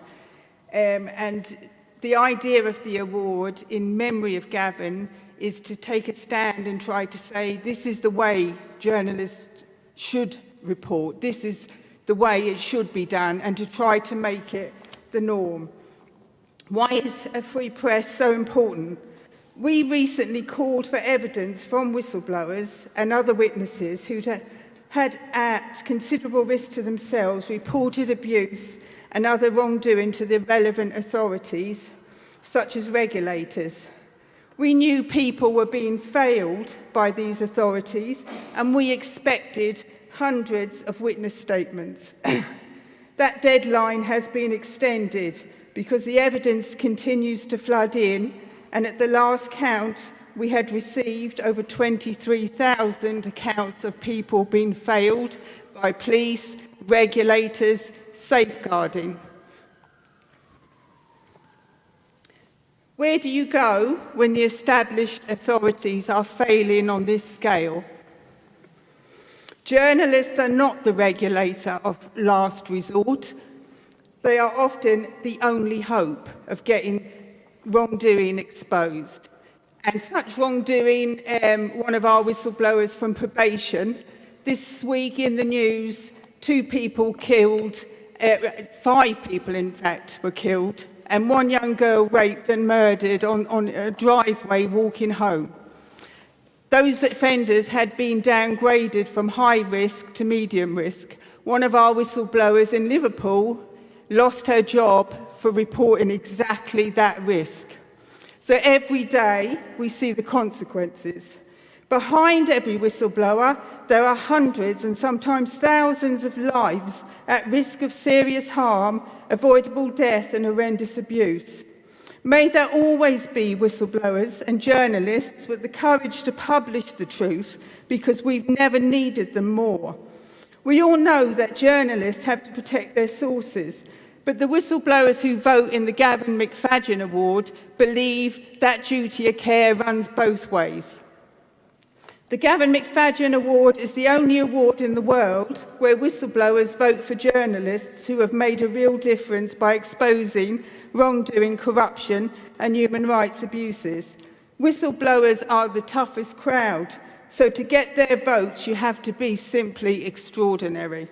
And the idea of the award, in memory of Gavin, is to take a stand and try to say, this is the way journalists should report, this is the way it should be done, and to try to make it the norm. Why is a free press so important? We recently called for evidence from whistleblowers and other witnesses who had, at considerable risk to themselves, reported abuse and other wrongdoing to the relevant authorities, such as regulators. We knew people were being failed by these authorities, and we expected hundreds of witness statements. That deadline has been extended because the evidence continues to flood in, and at the last count, we had received over 23,000 accounts of people being failed by police, regulators, safeguarding. Where do you go when the established authorities are failing on this scale? Journalists are not the regulator of last resort. They are often the only hope of getting wrongdoing exposed. And such wrongdoing, one of our whistleblowers from probation, this week in the news, 2 people killed, 5 people in fact were killed, and 1 young girl raped and murdered on a driveway walking home. Those offenders had been downgraded from high risk to medium risk. One of our whistleblowers in Liverpool lost her job for reporting exactly that risk. So every day we see the consequences. Behind every whistleblower, there are hundreds and sometimes thousands of lives at risk of serious harm, avoidable death and horrendous abuse. May there always be whistleblowers and journalists with the courage to publish the truth, because we've never needed them more. We all know that journalists have to protect their sources, but the whistleblowers who vote in the Gavin McFadyen Award believe that duty of care runs both ways. The Gavin McFadyen Award is the only award in the world where whistleblowers vote for journalists who have made a real difference by exposing wrongdoing, corruption and human rights abuses. Whistleblowers are the toughest crowd, so to get their votes you have to be simply extraordinary.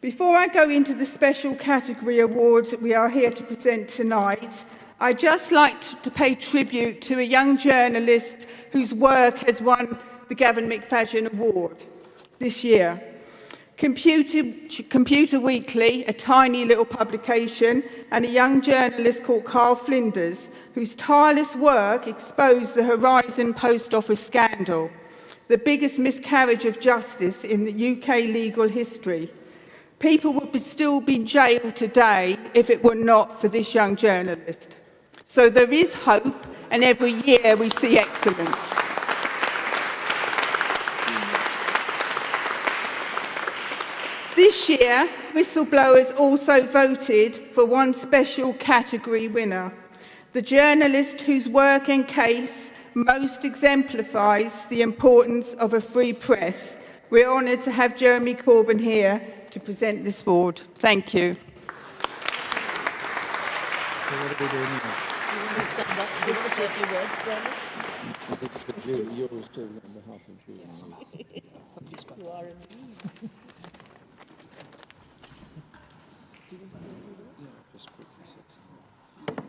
Before I go into the special category awards that we are here to present tonight, I'd just like to pay tribute to a young journalist whose work has won the Gavin McFadyen Award this year. Computer Weekly, a tiny little publication, and a young journalist called Carl Flinders, whose tireless work exposed the Horizon Post Office scandal, the biggest miscarriage of justice in the UK legal history. People would still be jailed today if it were not for this young journalist. So there is hope, and every year we see excellence. This year, whistleblowers also voted for one special category winner, the journalist whose work and case most exemplifies the importance of a free press. We're honoured to have Jeremy Corbyn here to present this award. Thank you.
So what are we doing now?
You want to stand up? You want to say a few words, Jeremy?
It's for Julie. You're talking on behalf of Julie.
You are
Just quickly say something.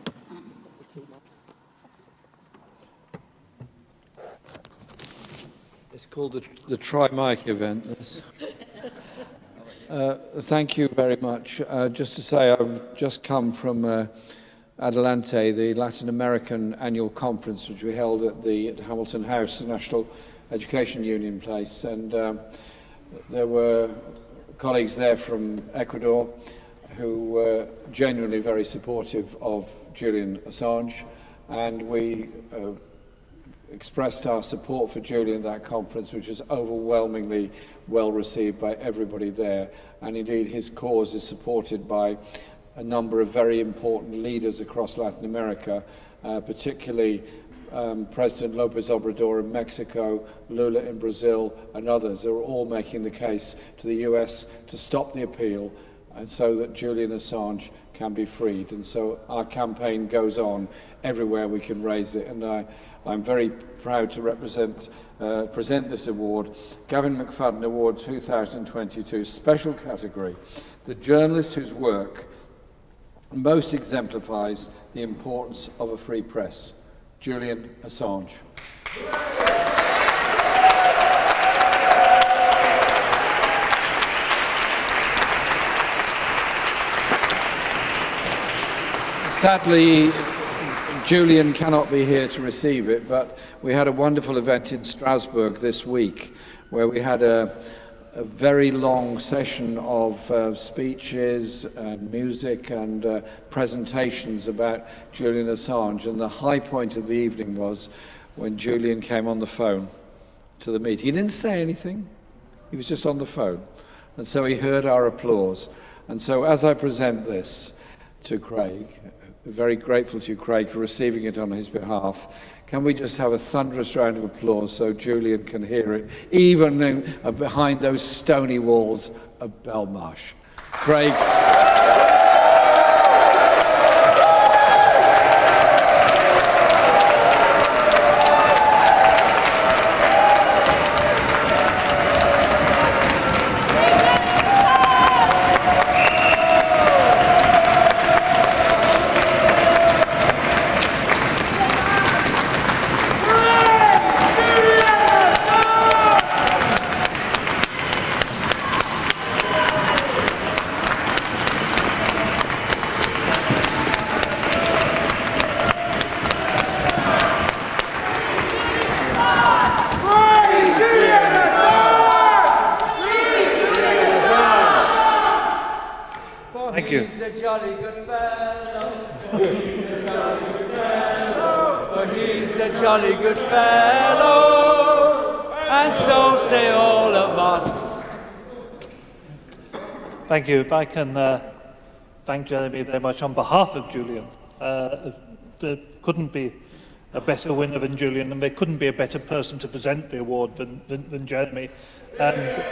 It's called the Try Mike event. Thank you very much. Just to say, I've just come from Adelante, the Latin American annual conference, which we held at the Hamilton House, the National Education Union place, and there were colleagues there from Ecuador who were genuinely very supportive of Julian Assange, and we expressed our support for Julian at that conference, which was overwhelmingly well received by everybody there. And indeed, his cause is supported by a number of very important leaders across Latin America, particularly President López Obrador in Mexico, Lula in Brazil, and others. They were all making the case to the US to stop the appeal and so that Julian Assange can be freed. And so our campaign goes on everywhere we can raise it. And I'm very proud to present this award, Gavin McFadden Award 2022, special category, the journalist whose work most exemplifies the importance of a free press, Julian Assange. Sadly, Julian cannot be here to receive it, but we had a wonderful event in Strasbourg this week where we had a very long session of speeches and music and presentations about Julian Assange, and the high point of the evening was when Julian came on the phone to the meeting. He didn't say anything, he was just on the phone, and so he heard our applause. And so as I present this to Craig, very grateful to you, Craig, for receiving it on his behalf. Can we just have a thunderous round of applause so Julian can hear it, even behind those stony walls of Belmarsh? Craig.
Thank you.
He's a jolly good fellow. He's a jolly good fellow. He's a jolly good fellow. And so say all of us.
Thank you. If I can thank Jeremy very much on behalf of Julian. There couldn't be a better winner than Julian, and there couldn't be a better person to present the award than Jeremy. And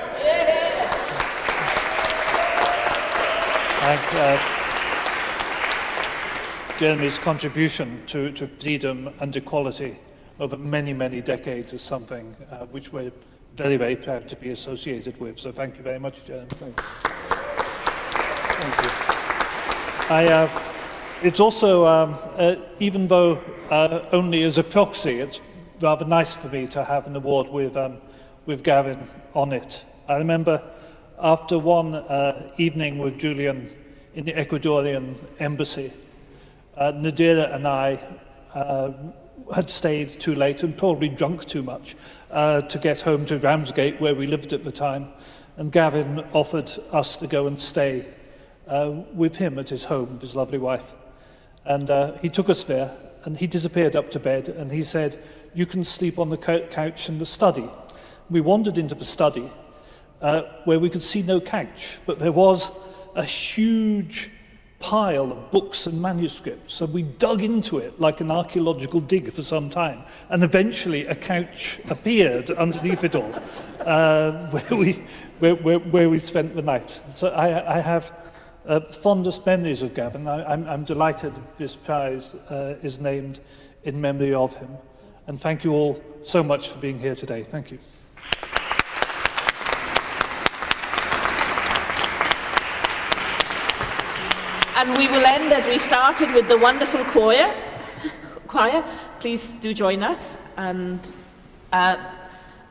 Jeremy's contribution to freedom and equality over many, many decades is something which we're very, very proud to be associated with. So thank you very much, Jeremy. Thank you. It's also, even though only as a proxy, it's rather nice for me to have an award with Gavin on it. I remember after one evening with Julian in the Ecuadorian embassy, Nadira and I had stayed too late and probably drunk too much to get home to Ramsgate, where we lived at the time, and Gavin offered us to go and stay with him at his home with his lovely wife. And he took us there, and he disappeared up to bed, and he said, "You can sleep on the couch in the study." We wandered into the study, where we could see no couch, but there was a huge pile of books and manuscripts. So we dug into it like an archaeological dig for some time, and eventually a couch appeared underneath it all, where we spent the night. So I have fondest memories of Gavin. I'm delighted this prize is named in memory of him. And thank you all so much for being here today. Thank you.
And we will end as we started with the wonderful choir. Please do join us. And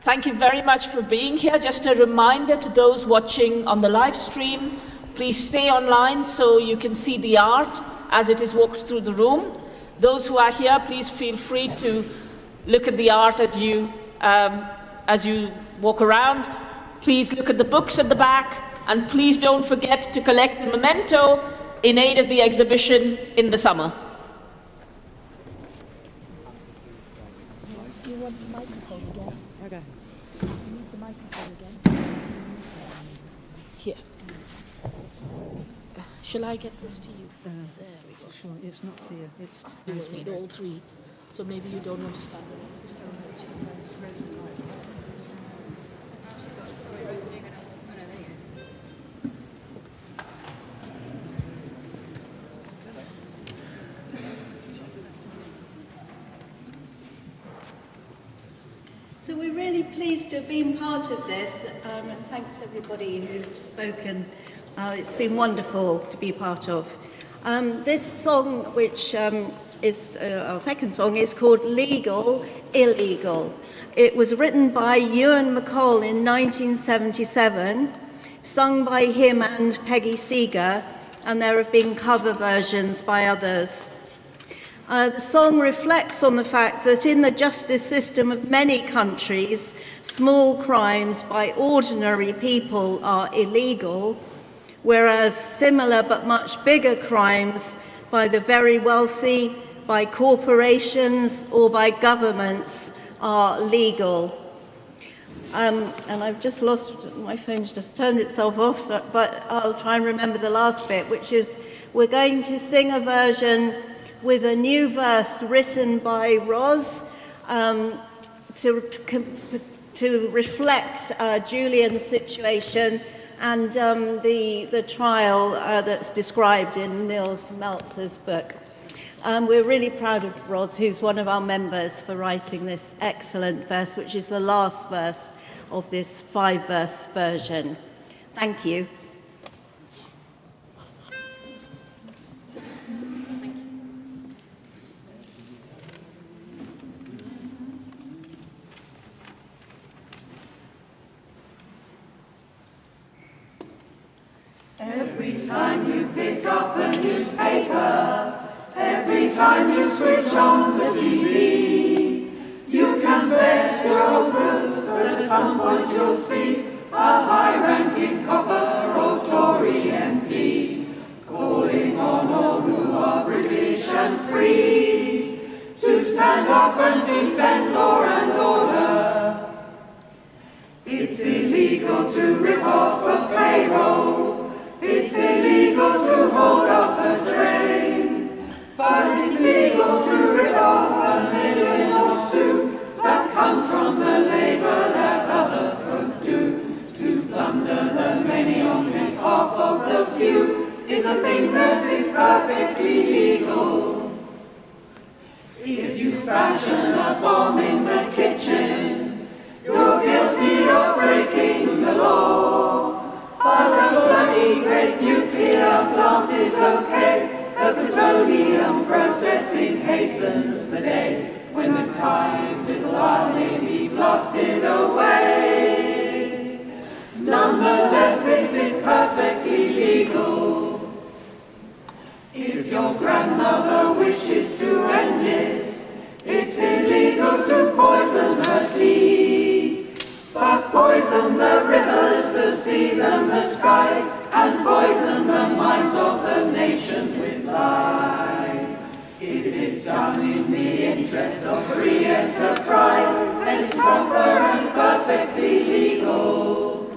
Thank you very much for being here. Just a reminder to those watching on the live stream, please stay online so you can see the art as it is walked through the room. Those who are here, please feel free to look at the art as you walk around. Please look at the books at the back, and please don't forget to collect a memento in aid of the exhibition in the summer.
Do you want the microphone again? Okay. Do you need the microphone again?
Here. Shall I get this to you? There we go.
Sure, it's not here. It's
You will need all three, so maybe you don't want to stand there.
So we're really pleased to have been part of this, and thanks everybody who's spoken. It's been wonderful to be part of. This song, which is our second song, is called Legal, Illegal. It was written by Ewan MacColl in 1977, sung by him and Peggy Seeger, and there have been cover versions by others. The song reflects on the fact that in the justice system of many countries, small crimes by ordinary people are illegal, whereas similar but much bigger crimes by the very wealthy, by corporations or by governments are legal. And I've just lost, my phone's just turned itself off, but I'll try and remember the last bit, which is we're going to sing a version with a new verse written by Roz to reflect Julian's situation and the trial that's described in Nils Meltzer's book. We're really proud of Roz, who's one of our members, for writing this excellent verse, which is the last verse of this 5-verse version. Thank you.
Every time you pick up a newspaper, every time you switch on the TV, you can bet your boots that at some point you'll see a high-ranking copper or Tory MP calling on all who are British and free to stand up and defend law and order. It's illegal to rip off a payroll. It's illegal to hold up a train, but it's legal to rip off $1 million or $2 that comes from the labour that other folk do. To plunder the many on behalf of the few is a thing that is perfectly legal. If you fashion a bomb in the kitchen, you're guilty of breaking the law. But a bloody great nuclear plant is okay. The plutonium processing hastens the day when this kind little isle may be blasted away. Nonetheless, it is perfectly legal. If your grandmother wishes to end it, it's illegal to poison her tea. But poison the rivers, the seas and the skies, and poison the minds of the nations with lies. If it's done in the interest of free enterprise, then it's proper and perfectly legal.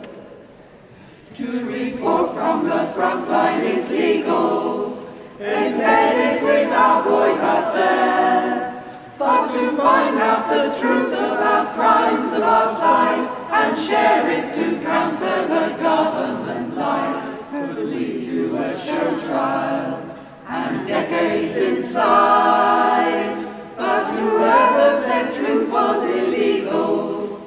To report from the front line is legal, embedded with our boys out there. But to find out the truth about crimes of our side and share it to counter the government lies could lead to a show trial and decades inside. But whoever said truth was illegal,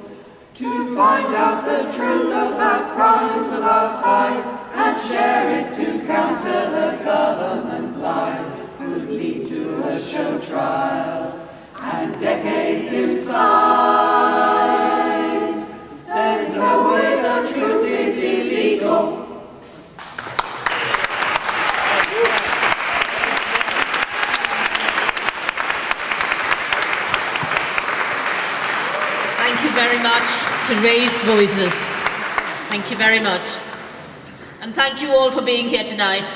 to find out the truth about crimes of our side and share it to counter the government lies could lead to a show trial and decades inside. the truth is illegal.
Thank you very much to Raised Voices. Thank you very much. And thank you all for being here tonight.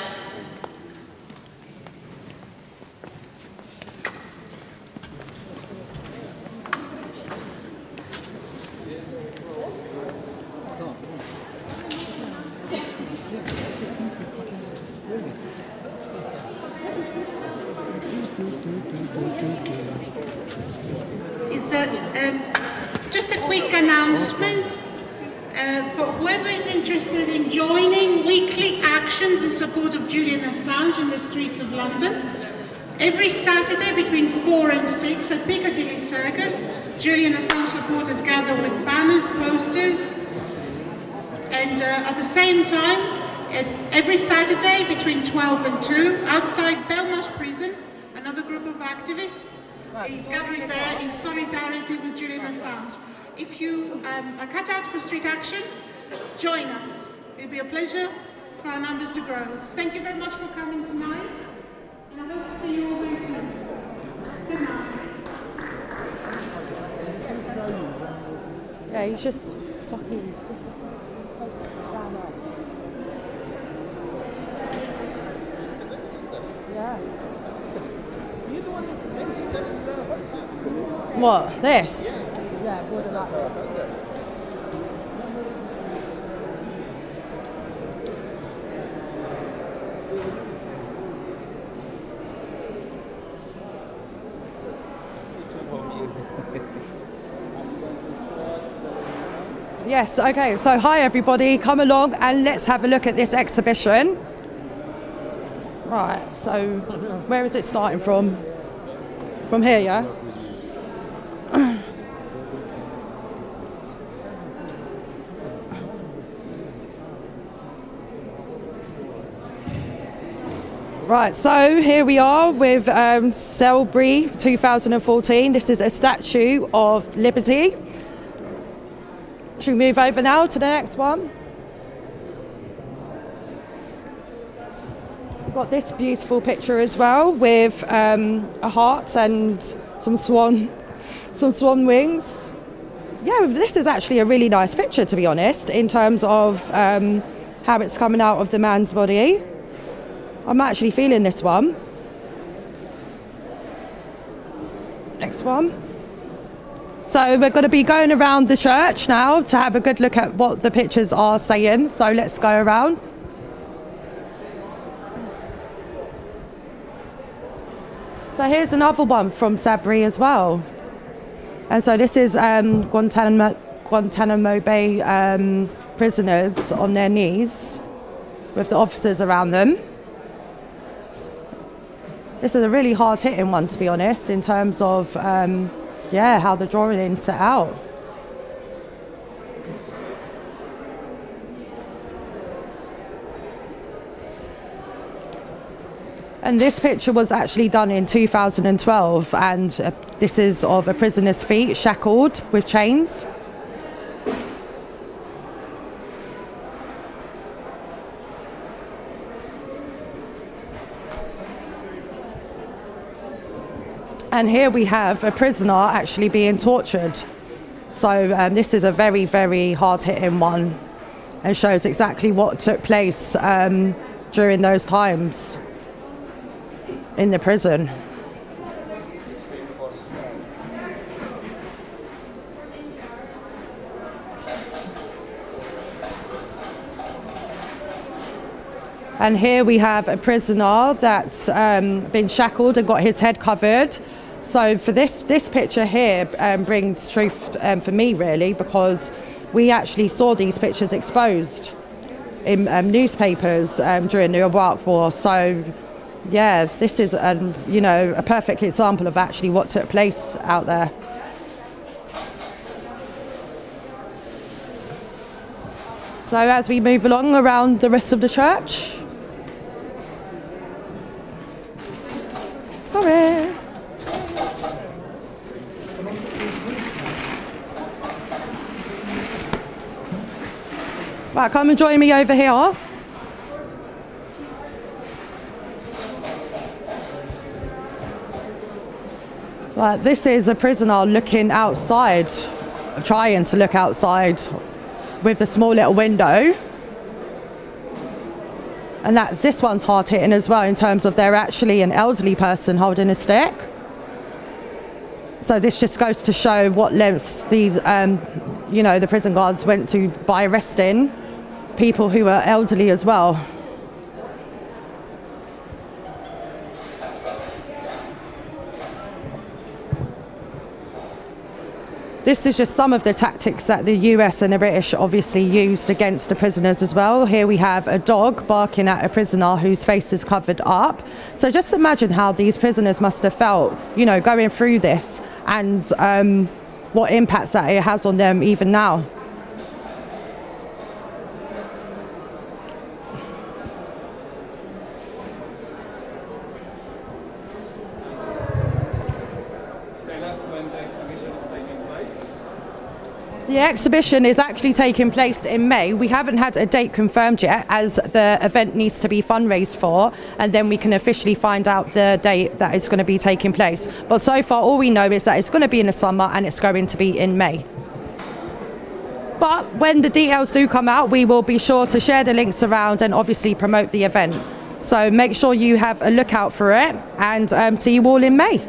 Is just a quick announcement for whoever is interested in joining weekly actions in support of Julian Assange in the streets of London. Every Saturday between 4 and 6 at Piccadilly Circus, Julian Assange supporters gather with banners, posters, and at the same time, every Saturday between 12 and 2, outside Belmarsh Prison, another group of activists is gathering there in solidarity with Julian Assange. If you are cut out for street action, join us. It'll be a pleasure for our numbers to grow. Thank you very much for coming tonight, and I hope to see you all very soon. Good night.
Yeah, he's just fucking... Yeah. What? This? Yeah, border like that. Yes, okay, so hi everybody, come along and let's have a look at this exhibition. Right, so where is it starting from? From here, yeah? Right, so here we are with Selbury 2014. This is a statue of Liberty. Should we move over now to the next one? We've got this beautiful picture as well with a heart and some swan wings. Yeah, this is actually a really nice picture, to be honest, in terms of how it's coming out of the man's body. I'm actually feeling this one. Next one. So we're going to be going around the church now to have a good look at what the pictures are saying. So let's go around. So here's another one from Selbury as well. And so this is Guantanamo Bay prisoners on their knees with the officers around them. This is a really hard-hitting one, to be honest, in terms of how the drawing set out. And this picture was actually done in 2012, and this is of a prisoner's feet shackled with chains. And here we have a prisoner actually being tortured. So this is a very, very hard-hitting one and shows exactly what took place during those times in the prison. And here we have a prisoner that's been shackled and got his head covered. So for this picture here brings truth for me, really, because we actually saw these pictures exposed in newspapers during the Iraq War. So yeah, this is a perfect example of actually what took place out there. So as we move along around the rest of the church. Sorry. Right, come and join me over here. Right, this is a prisoner looking outside, trying to look outside with the small little window. And this one's hard hitting as well in terms of they're actually an elderly person holding a stick. So this just goes to show what lengths these, the prison guards went to by arresting people who are elderly as well. This is just some of the tactics that the US and the British obviously used against the prisoners as well. Here we have a dog barking at a prisoner whose face is covered up. So just imagine how these prisoners must have felt, going through this, and what impacts that it has on them even now. The exhibition is actually taking place in May. We haven't had a date confirmed yet, as the event needs to be fundraised for, and then we can officially find out the date that it's going to be taking place. But so far, all we know is that it's going to be in the summer and it's going to be in May. But when the details do come out, we will be sure to share the links around and obviously promote the event. So make sure you have a look out for it, and see you all in May.